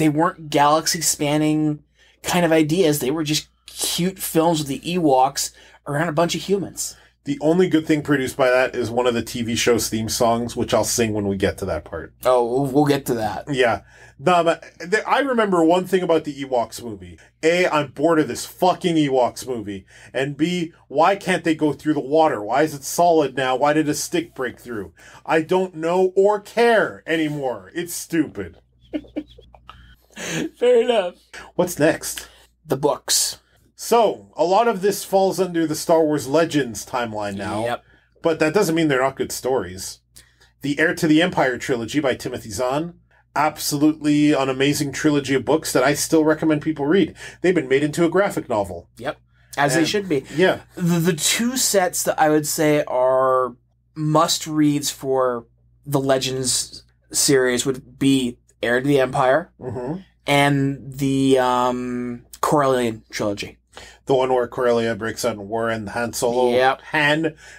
weren't galaxy-spanning kind of ideas. They were just cute films with the Ewoks around a bunch of humans. The only good thing produced by that is one of the TV show's theme songs, which I'll sing when we get to that part. Oh, we'll get to that. Yeah. No, but I remember one thing about the Ewoks movie. A, I'm bored of this fucking Ewoks movie. And B, why can't they go through the water? Why is it solid now? Why did a stick break through? I don't know or care anymore. It's stupid. Fair enough. What's next? The books. So, a lot of this falls under the Star Wars Legends timeline now. Yep. But that doesn't mean they're not good stories. The Heir to the Empire trilogy by Timothy Zahn. Absolutely an amazing trilogy of books that I still recommend people read. They've been made into a graphic novel. Yep. As they should be. Yeah. The 2 sets that I would say are must-reads for the Legends series would be Heir to the Empire and the Corellian trilogy. The one where Corellia breaks out in war and Han Solo. Yep.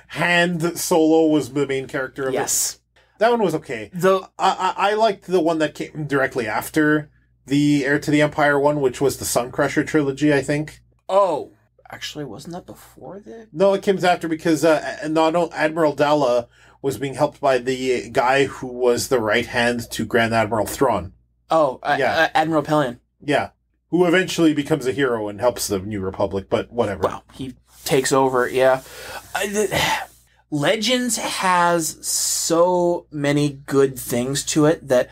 Han Solo was the main character of it. That one was okay. I liked the one that came directly after the Heir to the Empire one, which was the Sun Crusher trilogy, I think. Oh. Actually, wasn't that before that? No, it came after because Admiral Dalla was being helped by the guy who was the right hand to Grand Admiral Thrawn. Oh, yeah. Admiral Pelion. Yeah. Who eventually becomes a hero and helps the New Republic, but whatever. Well, he takes over, yeah. Legends has so many good things to it that,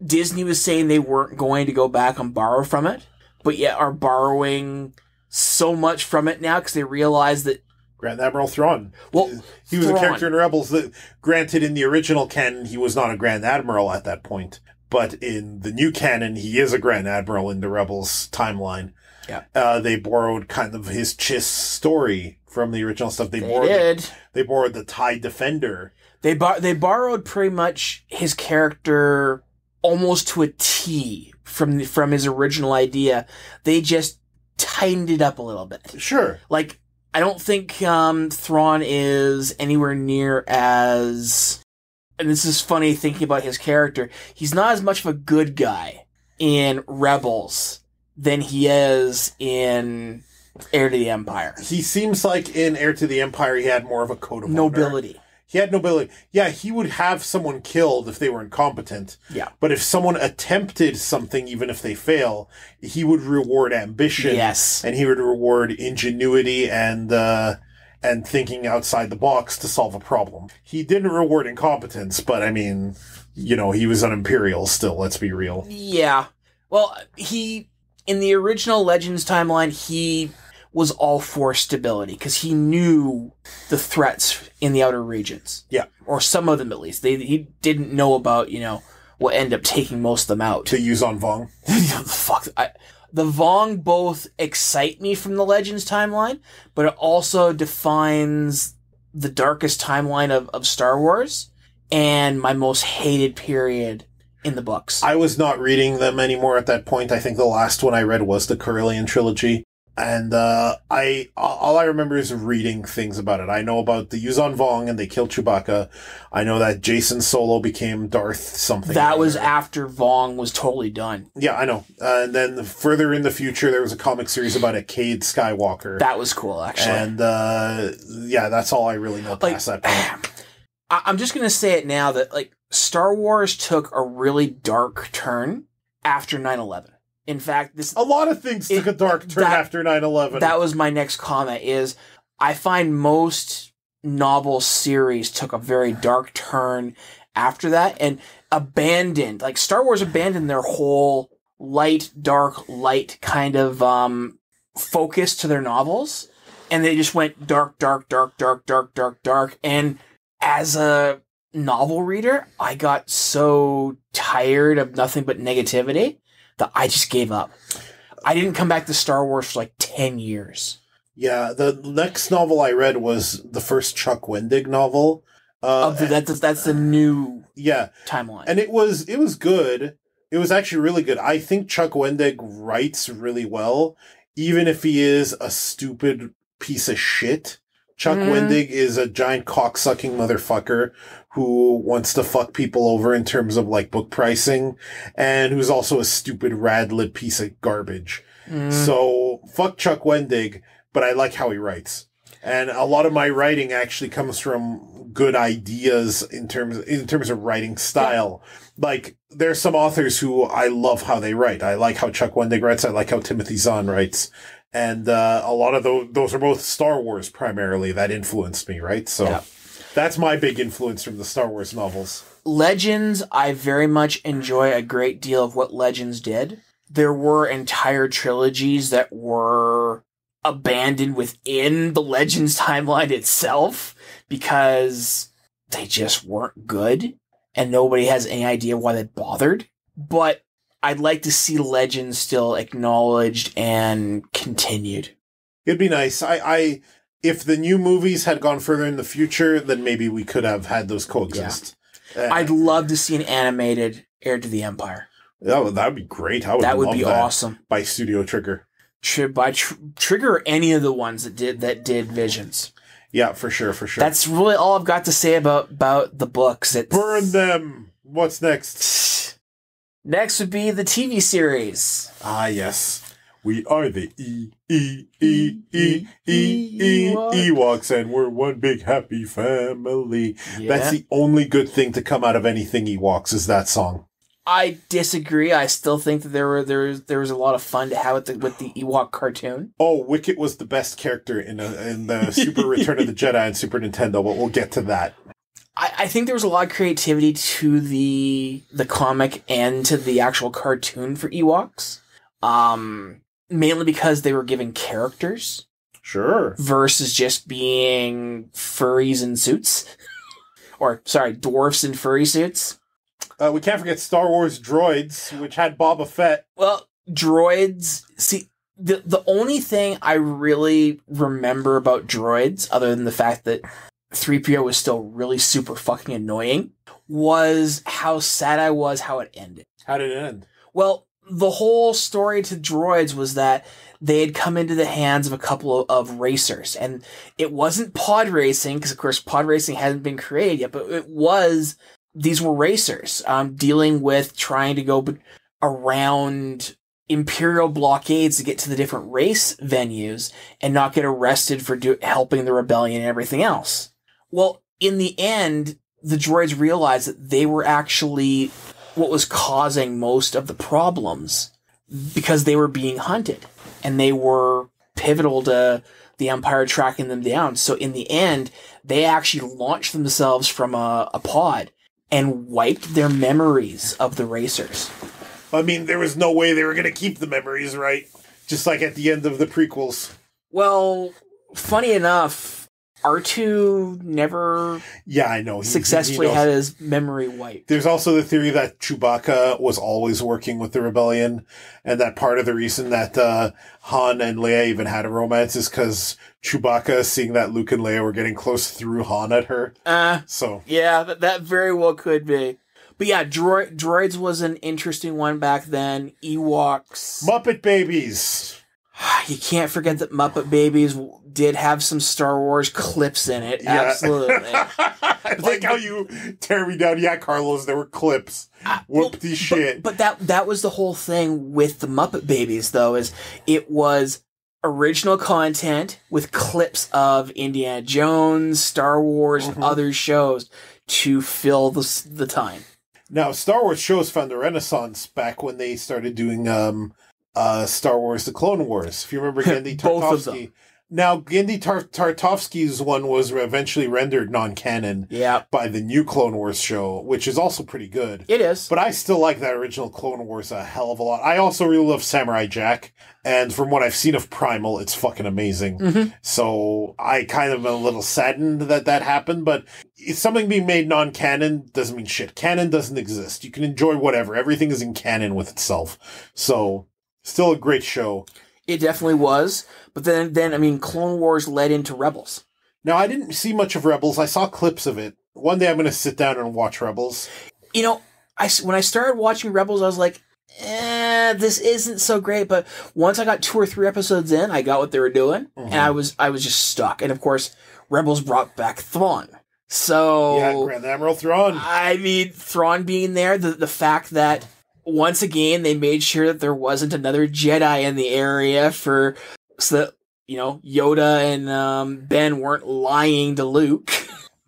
Disney was saying they weren't going to go back and borrow from it, but yet are borrowing so much from it now because they realize that Grand Admiral Thrawn. Well, he was a character in Rebels that, granted, in the original canon, he was not a Grand Admiral at that point. But in the new canon, he is a Grand Admiral in the Rebels timeline. Yeah. They borrowed kind of his Chiss story from the original stuff. They borrowed the TIE Defender. They borrowed pretty much his character almost to a T from his original idea. They just tightened it up a little bit. Sure. Like, I don't think Thrawn is anywhere near as... And this is funny thinking about his character. He's not as much of a good guy in Rebels than he is in Heir to the Empire. He seems like in Heir to the Empire he had more of a code of nobility. Honor. He had nobility. Yeah, he would have someone killed if they were incompetent. Yeah. But if someone attempted something, even if they fail, he would reward ambition. Yes. And he would reward ingenuity and thinking outside the box to solve a problem. He didn't reward incompetence, but I mean, he was an Imperial still, let's be real. Yeah. Well, in the original Legends timeline, he was all for stability because he knew the threats in the outer regions. Yeah. Or some of them at least. He didn't know about, what ended up taking most of them out. To Yuzon Vong. Fuck. The Vong both excite me from the Legends timeline, but it also defines the darkest timeline of Star Wars and my most hated period in the books. I was not reading them anymore at that point. I think the last one I read was the Corellian trilogy. And all I remember is reading things about it. I know about the Yuuzhan Vong and they killed Chewbacca. I know that Jason Solo became Darth something. That was after Vong was totally done. Yeah, I know. And then further in the future, there was a comic series about a Cade Skywalker. That was cool, actually. And yeah, that's all I really know past that point. I'm just going to say it now that like Star Wars took a really dark turn after 9/11. In fact, a lot of things took a dark turn after 9/11. That was my next comment, is I find most novel series took a very dark turn after that and abandoned, like Star Wars abandoned their whole light, dark, light kind of focus to their novels. And they just went dark, dark, dark, dark, dark, dark, dark. And as a novel reader, I got so tired of nothing but negativity that I just gave up. I didn't come back to Star Wars for like 10 years. Yeah, the next novel I read was the first Chuck Wendig novel. That's the new timeline. And it was good. It was actually really good. I think Chuck Wendig writes really well, even if he is a stupid piece of shit. Chuck Wendig is a giant cocksucking motherfucker who wants to fuck people over in terms of like book pricing, and who's also a stupid rad-lib piece of garbage. So fuck Chuck Wendig, but I like how he writes. And a lot of my writing actually comes from good ideas in terms of writing style. Yeah. Like there's some authors who I love how they write. I like how Chuck Wendig writes. I like how Timothy Zahn writes. And a lot of those are both Star Wars primarily that influenced me, right? So that's my big influence from the Star Wars novels. Legends, I very much enjoy a great deal of what Legends did. There were entire trilogies that were abandoned within the Legends timeline itself because they just weren't good and nobody has any idea why they bothered. But I'd like to see Legends still acknowledged and continued. It'd be nice. If the new movies had gone further in the future, then maybe we could have had those coexist. Yeah. I'd love to see an animated Heir to the Empire. Oh, that'd be great. That would be awesome. By Studio Trigger. By Trigger or any of the ones that did Visions. Yeah, for sure. That's really all I've got to say about the books. Burn them! What's next? Next would be the TV series. Ah, yes. We are the Ewoks, and we're one big happy family. Yeah. That's the only good thing to come out of anything Ewoks is that song. I disagree. I still think that there was a lot of fun to have with the Ewok cartoon. Oh, Wicket was the best character in the Super Return of the Jedi and Super Nintendo, but we'll get to that. I think there was a lot of creativity to the comic and to the actual cartoon for Ewoks. Mainly because they were given characters. Sure. Versus just being furries in suits. Dwarfs in furry suits. We can't forget Star Wars droids, which had Boba Fett. Well, droids... See, the only thing I really remember about droids, other than the fact that 3PO was still really super fucking annoying, was how sad I was how it ended. How did it end? Well, the whole story to droids was that they had come into the hands of a couple of racers. And it wasn't pod racing, because of course pod racing hadn't been created yet, but these were racers dealing with trying to go around Imperial blockades to get to the different race venues and not get arrested for helping the rebellion and everything else. Well, in the end, the droids realized that they were actually what was causing most of the problems because they were being hunted and they were pivotal to the Empire tracking them down. So in the end, they actually launched themselves from a pod and wiped their memories of the racers. I mean, there was no way they were going to keep the memories, right? Just like at the end of the prequels. Well, funny enough, R2 never Yeah, I know. Successfully had his memory wiped. There's also the theory that Chewbacca was always working with the rebellion, and that part of the reason that Han and Leia even had a romance is because Chewbacca, seeing that Luke and Leia were getting close, threw Han at her. So yeah, that very well could be. But yeah, droids was an interesting one back then. Ewoks. Muppet Babies. You can't forget that Muppet Babies did have some Star Wars clips in it. Yeah. Absolutely. I like how you tear me down. Yeah, Carlos, there were clips. Whoop-de shit. But that was the whole thing with the Muppet Babies, though, is it was original content with clips of Indiana Jones, Star Wars, and other shows to fill the time. Now, Star Wars shows found a renaissance back when they started doing Star Wars: The Clone Wars. If you remember Genndy Tartakovsky. Both of them. Now, Genndy Tartakovsky's one was eventually rendered non-canon by the new Clone Wars show, which is also pretty good. It is. But I still like that original Clone Wars a hell of a lot. I also really love Samurai Jack, and from what I've seen of Primal, it's fucking amazing. So I kind of am a little saddened that happened, but it's something being made non-canon doesn't mean shit. Canon doesn't exist. You can enjoy whatever. Everything is in canon with itself. So, still a great show. It definitely was. But then I mean, Clone Wars led into Rebels. Now, I didn't see much of Rebels. I saw clips of it. One day I'm going to sit down and watch Rebels. You know, when I started watching Rebels, I was like, this isn't so great. But once I got 2 or 3 episodes in, I got what they were doing. And I was just stuck. And of course, Rebels brought back Thrawn. So... yeah, Grand Admiral Thrawn. I mean, Thrawn being there, the fact that once again, they made sure that there wasn't another Jedi in the area so that, you know, Yoda and Ben weren't lying to Luke.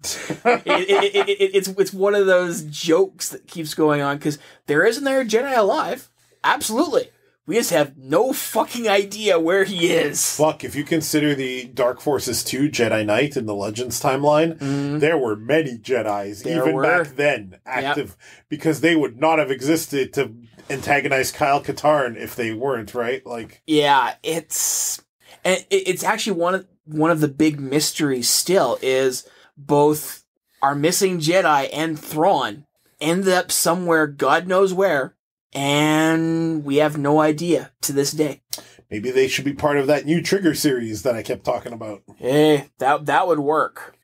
It's one of those jokes that keeps going on, because isn't there a Jedi alive? Absolutely. We just have no fucking idea where he is. Fuck, if you consider the Dark Forces 2 Jedi Knight in the Legends timeline, there were many Jedis, back then, active, because they would not have existed to antagonize Kyle Katarn if they weren't, right? Like, yeah, it's actually one of the big mysteries still is both our missing Jedi and Thrawn ended up somewhere, God knows where, and we have no idea to this day. Maybe they should be part of that new Trigger series that I kept talking about. Hey, that would work.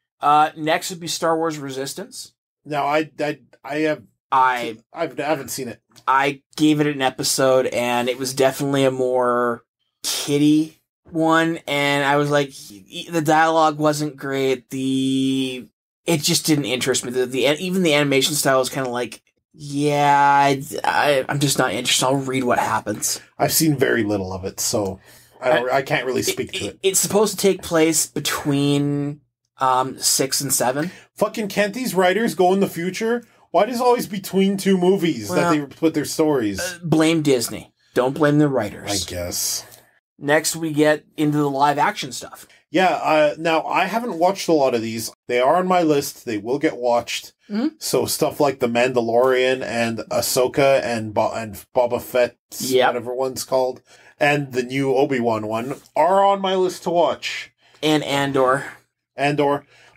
Next would be Star Wars Resistance. Now, I haven't seen it. I gave it an episode, and it was definitely a more kiddie one, and I was like, the dialogue wasn't great. It just didn't interest me. Even the animation style was kind of like, yeah, I'm just not interested. I'll read what happens. I've seen very little of it, so I can't really speak to it. It's supposed to take place between 6 and 7. Fucking can't these writers go in the future? Why does it always between 2 movies that they put their stories? Blame Disney. Don't blame the writers. I guess. Next, we get into the live action stuff. Yeah, now, I haven't watched a lot of these. They are on my list. They will get watched. So stuff like The Mandalorian and Ahsoka and Boba Fett, whatever one's called, and the new Obi-Wan one are on my list to watch. And Andor.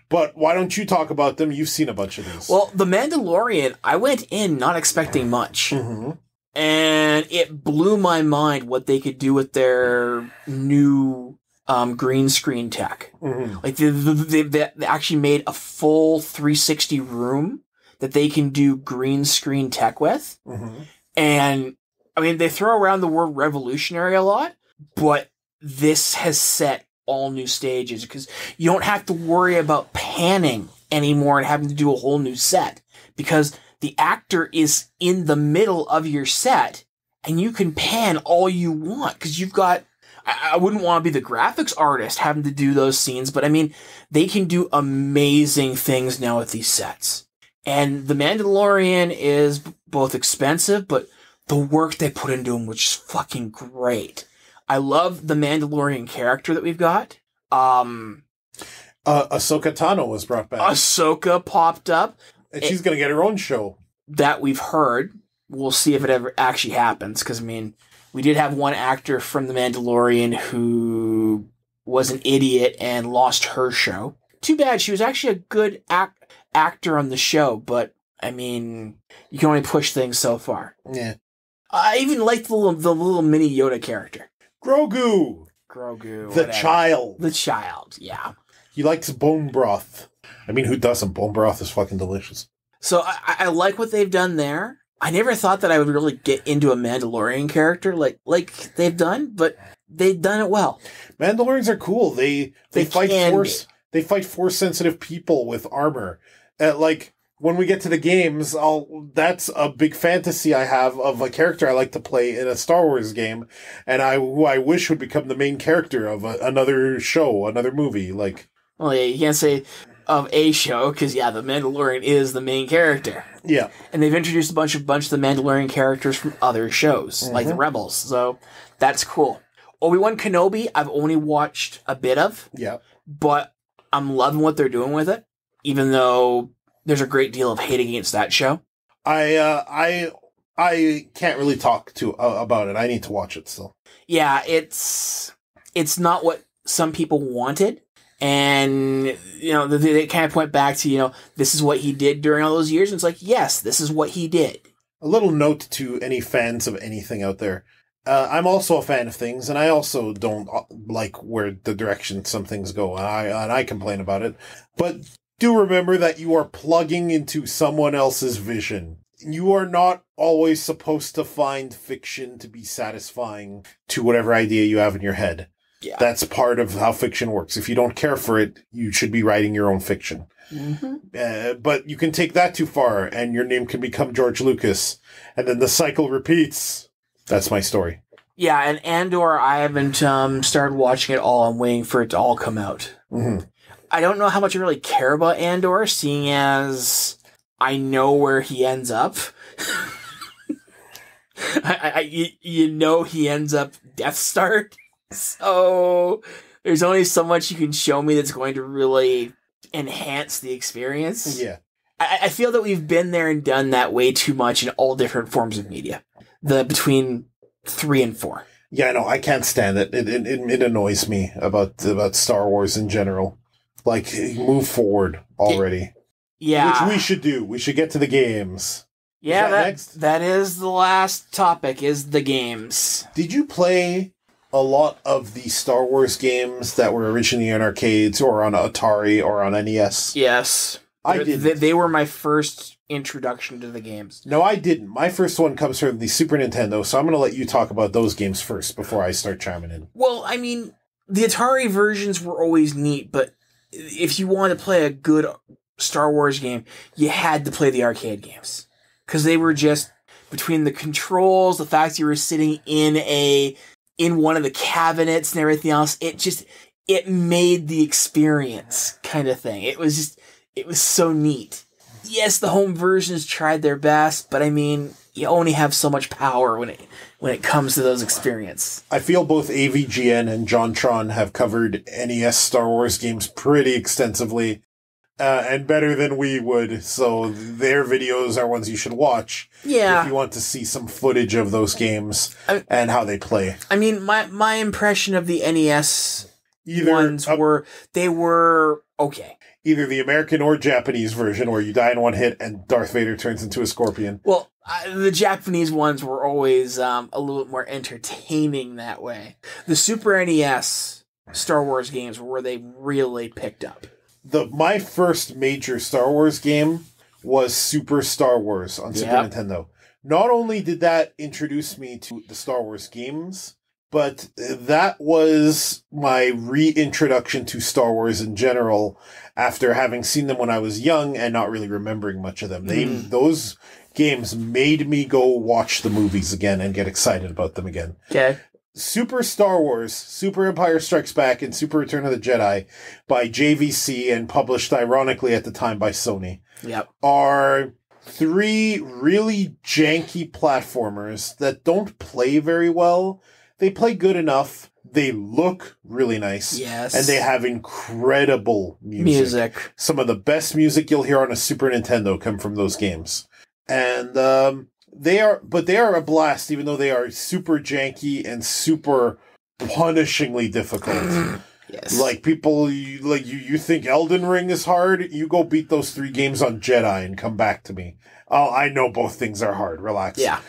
But why don't you talk about them? You've seen a bunch of these. Well, The Mandalorian, I went in not expecting much. And it blew my mind what they could do with their new green screen tech. Like they actually made a full 360 room that they can do green screen tech with. And I mean, they throw around the word revolutionary a lot, but this has set all new stages because you don't have to worry about panning anymore and having to do a whole new set because the actor is in the middle of your set and you can pan all you want because you've got, I wouldn't want to be the graphics artist having to do those scenes, but I mean, they can do amazing things now with these sets. And The Mandalorian is both expensive, but the work they put into him was just fucking great. I love the Mandalorian character that we've got. Ahsoka Tano was brought back. Ahsoka popped up. And she's going to get her own show. That we've heard. We'll see if it ever actually happens. Because, I mean, we did have one actor from The Mandalorian who was an idiot and lost her show. Too bad. She was actually a good actor on the show, but I mean, you can only push things so far. Yeah. I even liked the little mini Yoda character. Grogu, whatever. child. The child, yeah. He likes bone broth. I mean, who doesn't? Bone broth is fucking delicious. So I like what they've done there. I never thought that I would really get into a Mandalorian character like they've done, but they've done it well. Mandalorians are cool. They fight force. Be. They fight force sensitive people with armor. Like when we get to the games, that's a big fantasy I have of a character I like to play in a Star Wars game, and who I wish would become the main character of another show, another movie. Like, well, yeah, you can't say of a show because the Mandalorian is the main character. Yeah, and they've introduced a bunch of the Mandalorian characters from other shows, like the Rebels. So that's cool. Obi-Wan Kenobi, I've only watched a bit of. Yeah, but I'm loving what they're doing with it, even though there's a great deal of hate against that show. I can't really talk about it. I need to watch it still. Yeah, it's not what some people wanted, and they kind of point back to this is what he did during all those years, and it's like, yes, this is what he did. A little note to any fans of anything out there. I'm also a fan of things, and I also don't like where the direction some things go, and I complain about it. But do remember that you are plugging into someone else's vision. You are not always supposed to find fiction to be satisfying to whatever idea you have in your head. Yeah. That's part of how fiction works. If you don't care for it, you should be writing your own fiction. Mm-hmm. But you can take that too far, and your name can become George Lucas, and then the cycle repeats. That's my story. Yeah, and Andor, I haven't started watching it all. I'm waiting for it to all come out. Mm-hmm. I don't know how much I really care about Andor, seeing as I know where he ends up. He ends up Death Star. So there's only so much you can show me that's going to really enhance the experience. Yeah. I feel that we've been there and done that way too much in all different forms of media. Between 3 and 4. Yeah, no, I can't stand it. It annoys me about Star Wars in general. Like, move forward already. Yeah. Which we should do. We should get to the games. Yeah, next? That is the last topic, is the games. Did you play a lot of the Star Wars games that were originally in arcades or on Atari or on NES? Yes. I did. They were my first introduction to the games. No, I didn't. My first one comes from the Super Nintendo, so I'm going to let you talk about those games first before I start chiming in. Well, I mean, the Atari versions were always neat, but if you wanted to play a good Star Wars game, you had to play the arcade games. Because they were just, between the controls, the fact you were sitting in one of the cabinets and everything else, it made the experience kind of thing. It was so neat. Yes, the home versions tried their best, but I mean, you only have so much power when it comes to those experiences. I feel both AVGN and JonTron have covered NES Star Wars games pretty extensively, and better than we would, so their videos are ones you should watch. Yeah. If you want to see some footage of those games and how they play. I mean, my impression of the NES ones were okay. Either the American or Japanese version, where you die in one hit and Darth Vader turns into a scorpion. Well, the Japanese ones were always a little bit more entertaining that way. The Super NES Star Wars games were where they really picked up. My first major Star Wars game was Super Star Wars on Super Nintendo. Not only did that introduce me to the Star Wars games, but that was my reintroduction to Star Wars in general after having seen them when I was young and not really remembering much of them. Those games made me go watch the movies again and get excited about them again. Okay. Super Star Wars, Super Empire Strikes Back, and Super Return of the Jedi by JVC and published ironically at the time by Sony are 3 really janky platformers that don't play very well. They play good enough. They look really nice. Yes. And they have incredible music. Some of the best music you'll hear on a Super Nintendo come from those games. And they are a blast, even though they are super janky and super punishingly difficult. Yes. Like, people, you think Elden Ring is hard? You go beat those 3 games on Jedi and come back to me. Oh, I know both things are hard. Relax. Yeah.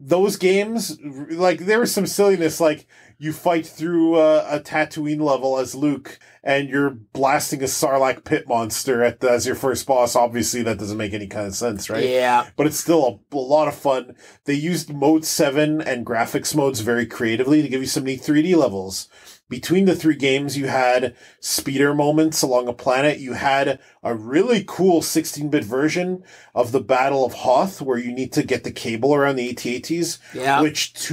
Those games, like, there was some silliness, like, you fight through a Tatooine level as Luke, and you're blasting a Sarlacc pit monster as your first boss. Obviously, that doesn't make any kind of sense, right? Yeah. But it's still a lot of fun. They used Mode 7 and graphics modes very creatively to give you some neat 3D levels. Between the 3 games, you had speeder moments along a planet. You had a really cool 16-bit version of the Battle of Hoth, where you need to get the cable around the AT-ATs, which,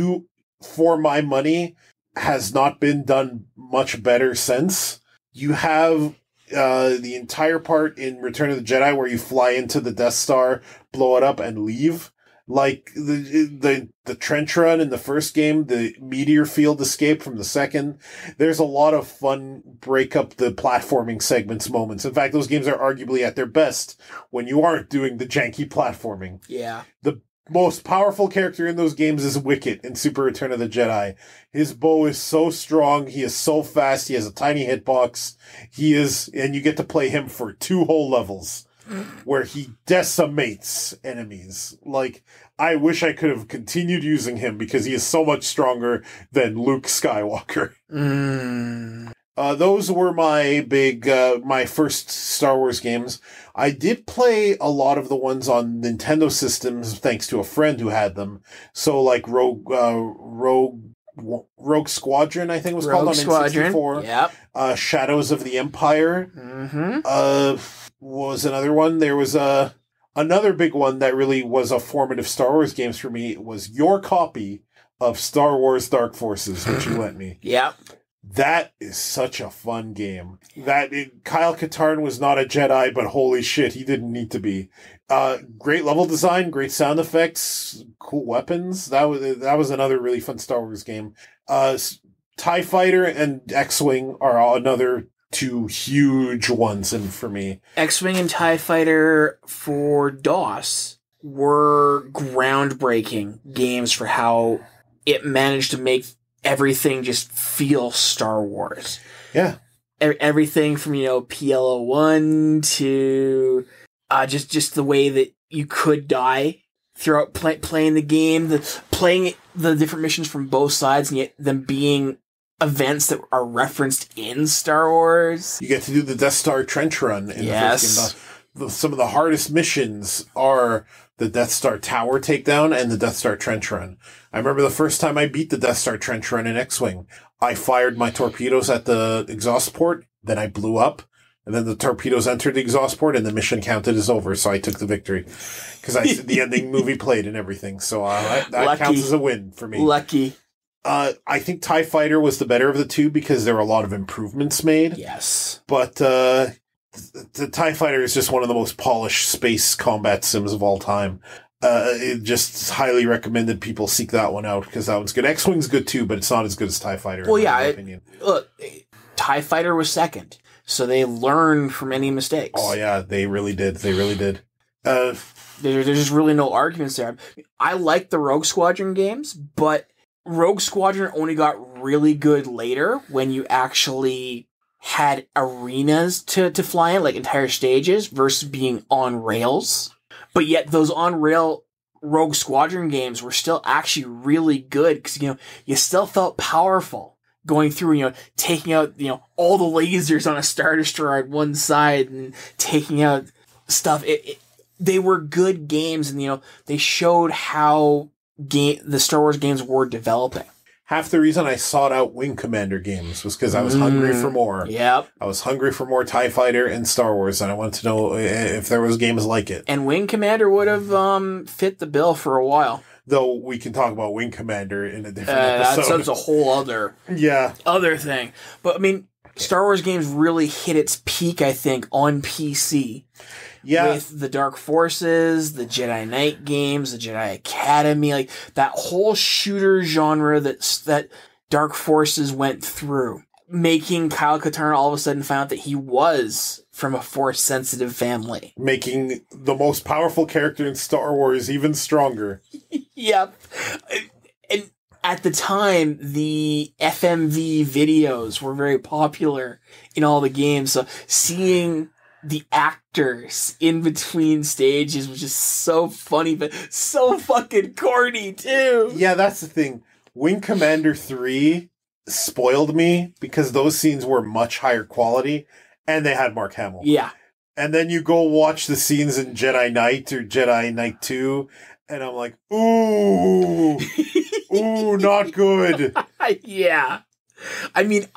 for my money, has not been done much better since. You have the entire part in Return of the Jedi where you fly into the Death Star, blow it up, and leave. Like the trench run in the first game, the meteor field escape from the second. There's a lot of fun break up the platforming segments moments. In fact, those games are arguably at their best when you aren't doing the janky platforming. Yeah. The most powerful character in those games is Wicket in Super Return of the Jedi. His bow is so strong. He is so fast. He has a tiny hitbox. And you get to play him for 2 whole levels where he decimates enemies. Like, I wish I could have continued using him because he is so much stronger than Luke Skywalker. Those were my first Star Wars games. I did play a lot of the ones on Nintendo systems thanks to a friend who had them. So, like Rogue Squadron, I think it was called on N64. Yep. Shadows of the Empire. Was another one. There was another big one that really was a formative Star Wars games for me. It was your copy of Star Wars Dark Forces, which you lent me. Yep. That is such a fun game. Kyle Katarn was not a Jedi, but holy shit, he didn't need to be. Great level design, great sound effects, cool weapons. That was another really fun Star Wars game. TIE Fighter and X-Wing are another 2 huge ones in for me. X-Wing and TIE Fighter for DOS were groundbreaking games for how it managed to make everything just feel Star Wars. Yeah. Everything from, PLO1 to just the way that you could die throughout playing the game, playing the different missions from both sides, and yet them being events that are referenced in Star Wars. You get to do the Death Star trench run in the first game. Some of the hardest missions are the Death Star tower takedown and the Death Star trench run. I remember the first time I beat the Death Star trench run in X-Wing. I fired my torpedoes at the exhaust port, then I blew up, and then the torpedoes entered the exhaust port, and the mission counted as over, so I took the victory. Because the ending movie played and everything, so that counts as a win for me. Lucky. I think TIE Fighter was the better of the 2 because there were a lot of improvements made. Yes. But the TIE Fighter is just one of the most polished space combat sims of all time. It just highly recommended people seek that one out because that one's good. X-Wing's good too, but it's not as good as TIE Fighter. Well, in my opinion. Look, TIE Fighter was second, so they learned from any mistakes. Oh yeah, they really did. There's just really no arguments there. I like the Rogue Squadron games, but Rogue Squadron only got really good later when you actually had arenas to fly in, like entire stages, versus being on rails. But yet those on-rail Rogue Squadron games were still actually really good because, you still felt powerful going through, taking out, all the lasers on a Star Destroyer on one side and taking out stuff. They were good games, and, they showed how the Star Wars games were developing. Half the reason I sought out Wing Commander games was because I was hungry for more. Yep. I was hungry for more TIE Fighter and Star Wars, and I wanted to know if there was games like it. And Wing Commander would have fit the bill for a while. Though we can talk about Wing Commander in a different episode. That's a whole other thing. But, Star Wars games really hit its peak, I think, on PC. Yeah. With the Dark Forces, the Jedi Knight games, the Jedi Academy, like that whole shooter genre that Dark Forces went through, making Kyle Katarn all of a sudden find out that he was from a Force-sensitive family. Making the most powerful character in Star Wars even stronger. Yep. And at the time, the FMV videos were very popular in all the games. So seeing the actors in between stages was just so funny, but so fucking corny too. Yeah, that's the thing. Wing Commander 3 spoiled me because those scenes were much higher quality and they had Mark Hamill. Yeah. And then you go watch the scenes in Jedi Knight or Jedi Knight 2 and I'm like, ooh, ooh, not good. Yeah. I mean,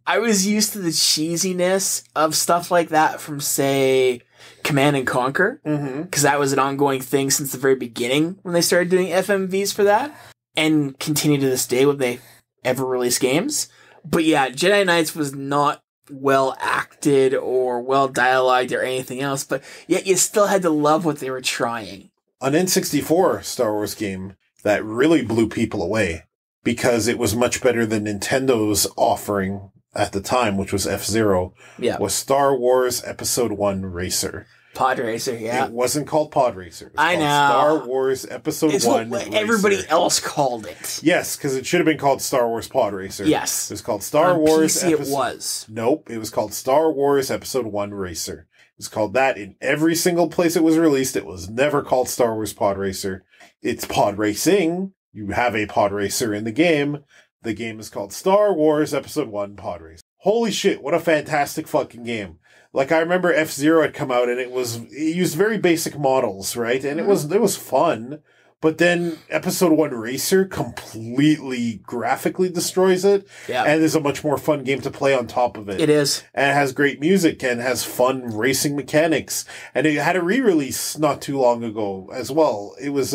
I was used to the cheesiness of stuff like that from, say, Command and Conquer, because that was an ongoing thing since the very beginning when they started doing FMVs for that, and continue to this day when they ever release games. But yeah, Jedi Knights was not well acted or well dialogued or anything else, but yet you still had to love what they were trying. An N64 Star Wars game that really blew people away because it was much better than Nintendo's offering at the time, which was F-Zero, was Star Wars Episode 1 Racer. Pod Racer, yeah. It wasn't called Pod Racer. It was I called know. Star Wars Episode 1 what Racer. everybody else called it. Yes, because it should have been called Star Wars Pod Racer. Yes. It was called Star Wars PC it was. Nope, it was called Star Wars Episode 1 Racer. It was called that in every single place it was released. It was never called Star Wars Pod Racer. It's pod racing. You have a pod racer in the game. The game is called Star Wars Episode 1 Pod Racer. Holy shit, what a fantastic fucking game. Like, I remember F-Zero had come out and it used very basic models, right? And it was fun. But then Episode 1 Racer completely graphically destroys it. Yeah. And is a much more fun game to play on top of it. It is. And it has great music and has fun racing mechanics. And it had a re-release not too long ago as well. It was,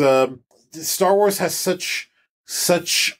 Star Wars has such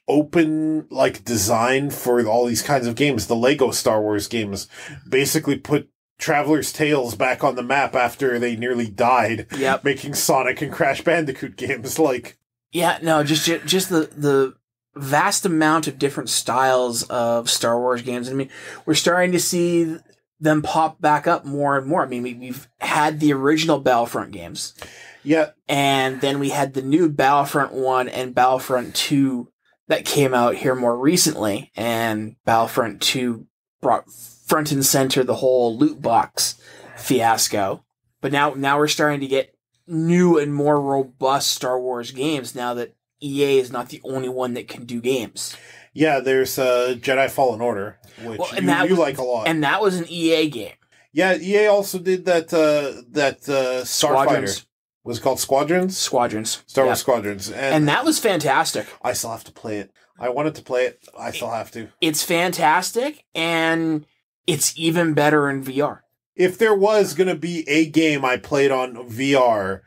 open, like, design for all these kinds of games. The Lego Star Wars games basically put Traveler's Tales back on the map after they nearly died. Yep. Making Sonic and Crash Bandicoot games, like... Yeah, no, just the vast amount of different styles of Star Wars games. I mean, we're starting to see them pop back up more and more. I mean, we've had the original Battlefront games. Yeah. And then we had the new Battlefront 1 and Battlefront 2 that came out here more recently. And Battlefront 2 brought front and center the whole loot box fiasco. But now we're starting to get new and more robust Star Wars games now that EA is not the only one that can do games. Yeah, there's Jedi Fallen Order, which you like a lot. And that was an EA game. Yeah, EA also did that Starfighter. Was it called Squadrons? Squadrons. Star Wars Squadrons. And that was fantastic. I still have to play it. I wanted to play it. I still have to. It's fantastic, and it's even better in VR. If there was going to be a game I played on VR,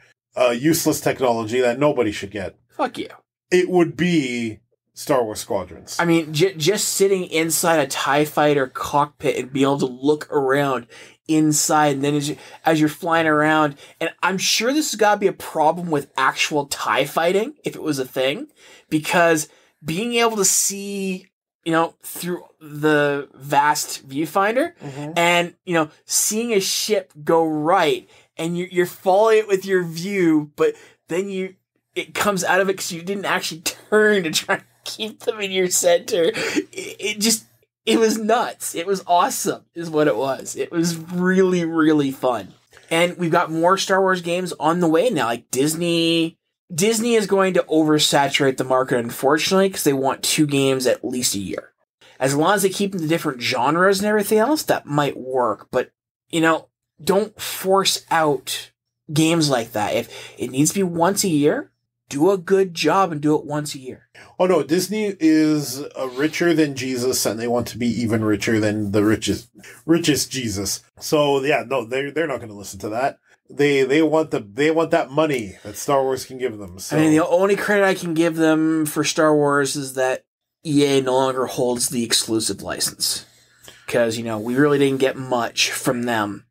useless technology that nobody should get. Fuck you. It would be Star Wars Squadrons. I mean, just sitting inside a TIE fighter cockpit and being able to look around inside, and then as you're flying around, and I'm sure this has got to be a problem with actual TIE fighting, if it was a thing, because being able to see, through the vast viewfinder, and, seeing a ship go right, and you're following it with your view, but then it comes out of it because you didn't actually turn to try to keep them in your center. It was nuts. It was awesome, is what it was. It was really, really fun. And we've got more Star Wars games on the way now. Like Disney is going to oversaturate the market, unfortunately, because they want 2 games at least a year. As long as they keep them to different genres and everything else, that might work. But, don't force out games like that. If it needs to be once a year, do a good job and do it once a year. Oh no, Disney is richer than Jesus, and they want to be even richer than the richest Jesus. So yeah, no, they're not going to listen to that. They want that money that Star Wars can give them. So. I mean, the only credit I can give them for Star Wars is that EA no longer holds the exclusive license, because we really didn't get much from them.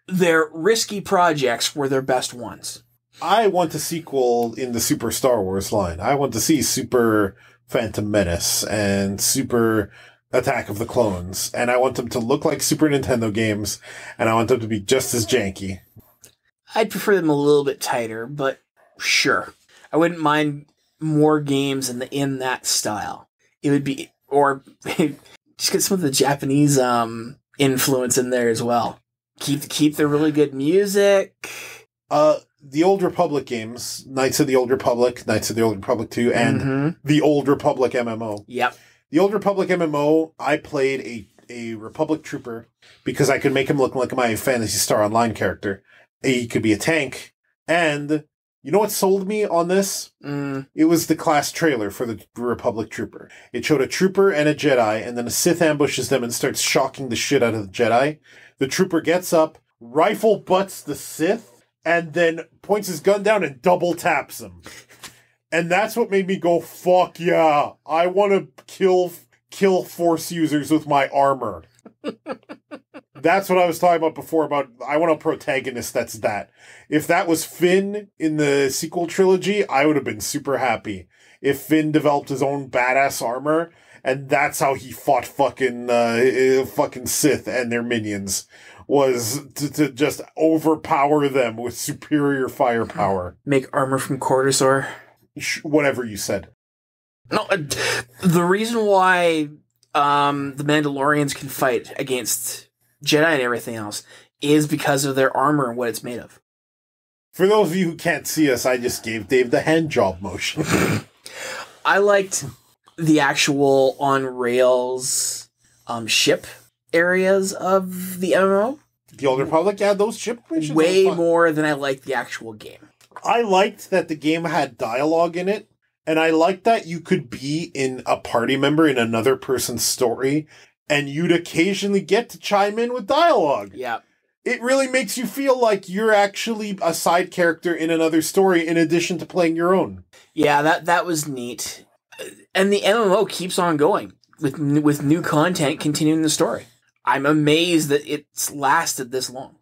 Their risky projects were their best ones. I want a sequel in the Super Star Wars line. I want to see Super Phantom Menace and Super Attack of the Clones. And I want them to look like Super Nintendo games, and I want them to be just as janky. I'd prefer them a little bit tighter, but sure. I wouldn't mind more games in that style. It would be, or just get some of the Japanese influence in there as well. Keep the really good music. The Old Republic games, Knights of the Old Republic, Knights of the Old Republic 2, and the Old Republic MMO. Yep. The Old Republic MMO, I played a Republic trooper because I could make him look like my Phantasy Star Online character. He could be a tank. And you know what sold me on this? It was the class trailer for the Republic trooper. It showed a trooper and a Jedi, and then a Sith ambushes them and starts shocking the shit out of the Jedi. The trooper gets up, rifle butts the Sith, and then points his gun down and double taps him. And that's what made me go, fuck yeah, I want to kill Force users with my armor. That's what I was talking about before, about I want a protagonist that's that. If that was Finn in the sequel trilogy, I would have been super happy. If Finn developed his own badass armor, and that's how he fought fucking Sith and their minions, was to just overpower them with superior firepower. Make armor from Cortisaur. Whatever you said. No, the reason why the Mandalorians can fight against Jedi and everything else is because of their armor and what it's made of. For those of you who can't see us, I just gave Dave the hand job motion. I liked the actual on-rails ship areas of the MMO. The Old Republic, yeah, those ship missions way more than I liked the actual game. I liked that the game had dialogue in it, and I liked that you could be in a party member in another person's story, and you'd occasionally get to chime in with dialogue. Yeah. It really makes you feel like you're actually a side character in another story in addition to playing your own. Yeah, that was neat. And the MMO keeps on going with new content continuing the story. I'm amazed that it's lasted this long.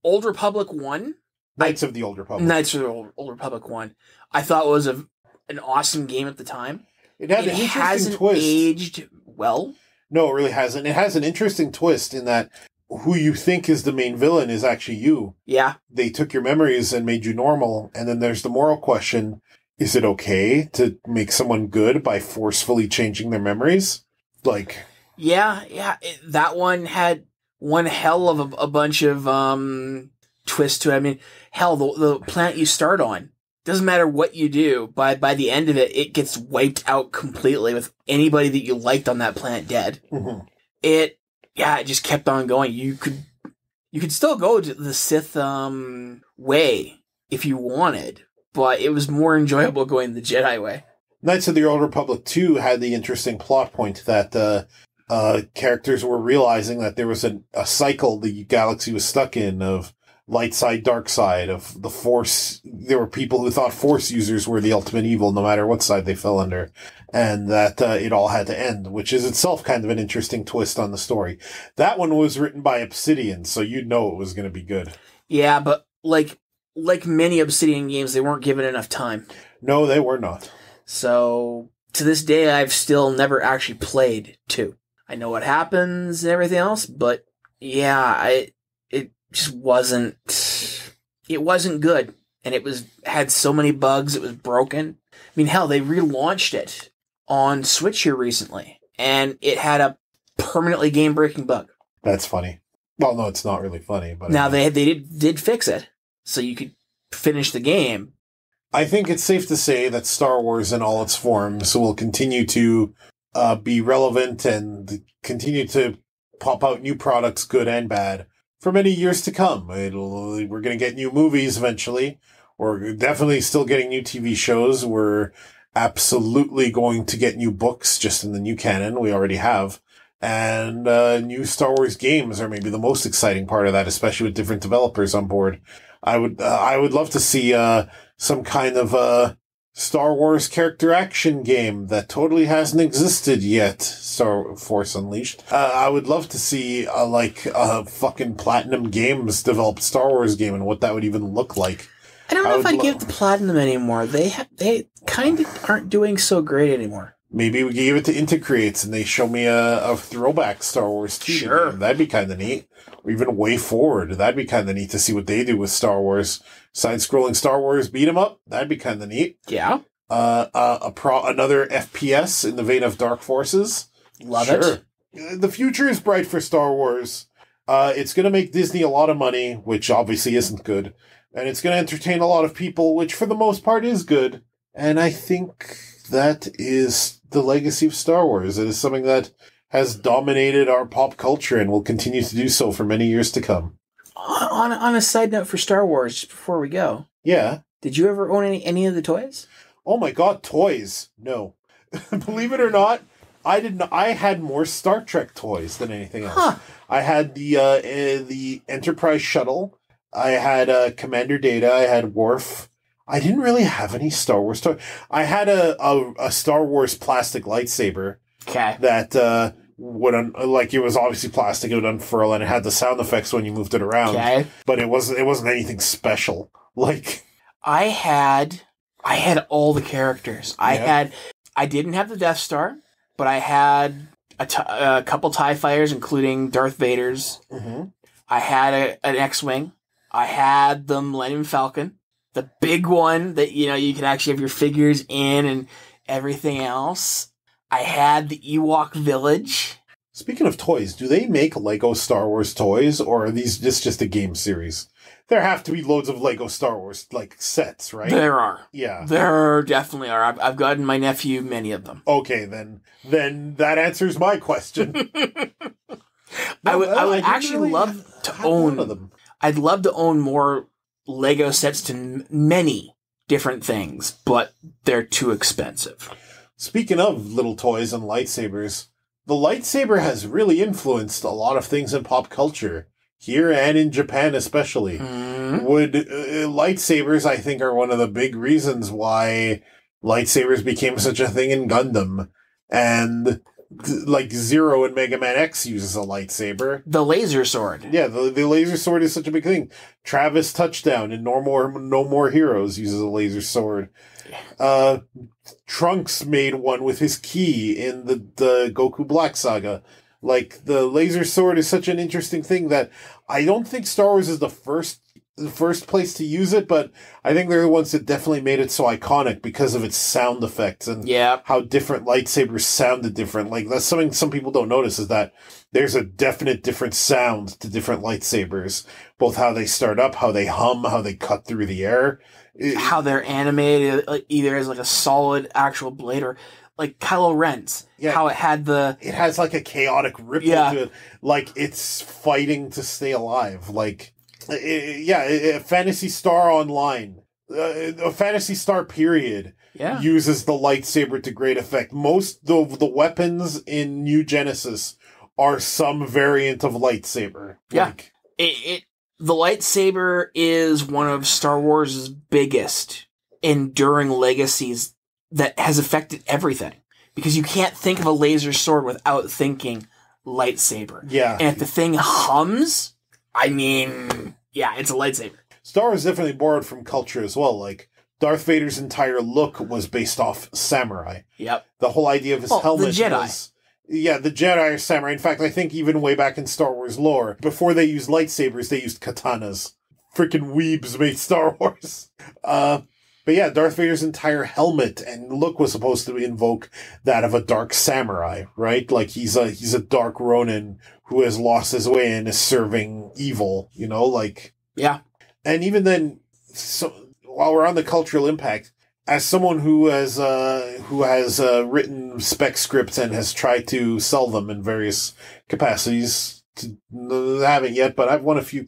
Old Republic 1. Knights of the Old Republic. Knights of the Old Republic 1. I thought was an awesome game at the time. It had an interesting twist. Aged well. No, it really hasn't. It has an interesting twist in that who you think is the main villain is actually you. Yeah. They took your memories and made you normal. And then there's the moral question. Is it okay to make someone good by forcefully changing their memories? Like... Yeah. That one had one hell of a bunch of twists to it. I mean, hell, the planet you start on, doesn't matter what you do, by the end of it, it gets wiped out completely with anybody that you liked on that planet dead. Mm-hmm. It just kept on going. You could still go to the Sith way if you wanted, but it was more enjoyable going the Jedi way. Knights of the Old Republic 2 had the interesting plot point that characters were realizing that there was a cycle the galaxy was stuck in of light side, dark side, of the Force. There were people who thought Force users were the ultimate evil no matter what side they fell under, and that it all had to end, which is itself kind of an interesting twist on the story. That one was written by Obsidian, so you'd know it was going to be good. Yeah, but like many Obsidian games, they weren't given enough time. No, they were not. So, to this day, I've still never actually played 2. I know what happens and everything else, but yeah, it just wasn't good. And it had so many bugs, it was broken. I mean, hell, they relaunched it on Switch here recently, and it had a permanently game-breaking bug. That's funny. Well, no, it's not really funny, but... Now, they did fix it, so you could finish the game. I think it's safe to say that Star Wars in all its forms will continue to be relevant and continue to pop out new products, good and bad, for many years to come. We're going to get new movies eventually. We're definitely still getting new TV shows. We're absolutely going to get new books just in the new canon. We already have. And new Star Wars games are maybe the most exciting part of that, especially with different developers on board. I would love to see some kind of Star Wars character action game that totally hasn't existed yet. Star Force Unleashed. I would love to see fucking Platinum Games develop Star Wars game and what that would even look like. I don't know if I give the Platinum anymore. They kind of aren't doing so great anymore. Maybe we give it to Intercreates and they show me a throwback Star Wars 2 Sure. game. That'd be kind of neat. Or even Way Forward. That'd be kind of neat to see what they do with Star Wars. Side-scrolling Star Wars beat 'em up. That'd be kind of neat. Yeah. another FPS in the vein of Dark Forces. Love it. The future is bright for Star Wars. It's going to make Disney a lot of money, which obviously isn't good. And it's going to entertain a lot of people, which for the most part is good. And I think that is the legacy of Star Wars. It is something that has dominated our pop culture and will continue to do so for many years to come. On a side note for Star Wars, just before we go. Yeah. Did you ever own any of the toys? Oh my god, toys. No. Believe it or not, I didn't. I had more Star Trek toys than anything else. Huh. I had the Enterprise shuttle. I had Commander Data. I had Worf. I didn't really have any Star Wars toys. I had a Star Wars plastic lightsaber. Okay. That would it was obviously plastic. It would unfurl and it had the sound effects when you moved it around. Okay. But it wasn't anything special. Like I had all the characters. I didn't have the Death Star, but I had a couple TIE fighters, including Darth Vader's. Mm-hmm. I had an X-Wing. I had the Millennium Falcon, the big one that, you can actually have your figures in and everything else. I had the Ewok Village. Speaking of toys, do they make Lego Star Wars toys, or are these just a game series? There have to be loads of Lego Star Wars, sets, right? There are. Yeah. There definitely are. I've gotten my nephew many of them. Okay, then that answers my question. I would actually love to own them. I'd love to own more Lego sets to many different things, but they're too expensive. Speaking of little toys and lightsabers, the lightsaber has really influenced a lot of things in pop culture, here and in Japan especially. Mm-hmm. Lightsabers, I think, are one of the big reasons why lightsabers became such a thing in Gundam. And Zero in Mega Man X uses a lightsaber. The laser sword. Yeah, the laser sword is such a big thing. Travis Touchdown in No More Heroes uses a laser sword. Trunks made one with his ki in the Goku Black Saga. The laser sword is such an interesting thing that I don't think Star Wars is the first place to use it, but I think they're the ones that definitely made it so iconic because of its sound effects and how different lightsabers sounded different. That's something some people don't notice, is that there's a definite different sound to different lightsabers, both how they start up, how they hum, how they cut through the air. How they're animated, either as a solid actual blade or Kylo Ren's. Yeah. How it has a chaotic ripple to it. It's fighting to stay alive. Phantasy Star Online, a Phantasy Star period uses the lightsaber to great effect. Most of the weapons in New Genesis are some variant of lightsaber. Yeah. The lightsaber is one of Star Wars' biggest enduring legacies that has affected everything. Because you can't think of a laser sword without thinking lightsaber. Yeah. And if the thing hums, it's a lightsaber. Star Wars definitely borrowed from culture as well. Darth Vader's entire look was based off samurai. Yep. The whole idea of his helmet the Jedi. The Jedi are samurai. In fact, I think even way back in Star Wars lore, before they used lightsabers, they used katanas. Freaking weebs made Star Wars. But yeah, Darth Vader's entire helmet and look was supposed to invoke that of a dark samurai, right? He's a dark Ronin who has lost his way and is serving evil, Yeah. And even then, so while we're on the cultural impact, as someone who has written spec scripts and has tried to sell them in various capacities, haven't yet, but I've won a few.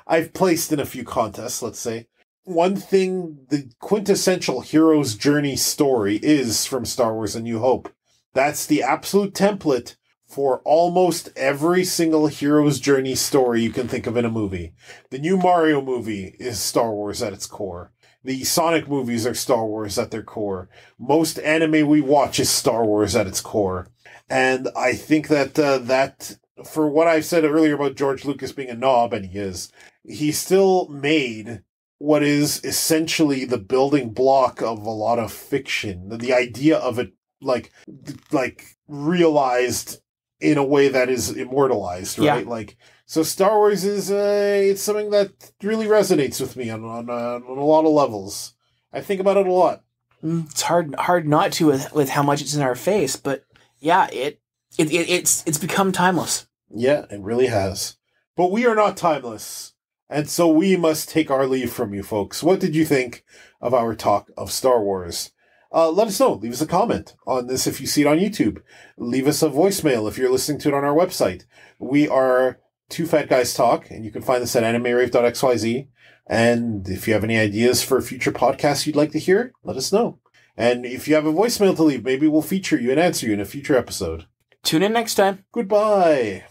I've placed in a few contests, let's say. One thing, the quintessential hero's journey story is from Star Wars A New Hope. That's the absolute template for almost every single hero's journey story you can think of in a movie. The new Mario movie is Star Wars at its core. The Sonic movies are Star Wars at their core. Most anime we watch is Star Wars at its core. And I think that for what I said earlier about George Lucas being a knob, and he still made what is essentially the building block of a lot of fiction. The idea of it, realized in a way that is immortalized, right? Yeah. So Star Wars is, it's something that really resonates with me on a lot of levels. I think about it a lot. It's hard not to with how much it's in our face, but yeah, it's become timeless. Yeah, it really has. But we are not timeless. And so we must take our leave from you folks. What did you think of our talk of Star Wars? Let us know. Leave us a comment on this if you see it on YouTube. Leave us a voicemail if you're listening to it on our website. We are Two Fat Guys Talk, and you can find us at animerave.xyz. And if you have any ideas for future podcasts you'd like to hear, let us know. And if you have a voicemail to leave, maybe we'll feature you and answer you in a future episode. Tune in next time. Goodbye.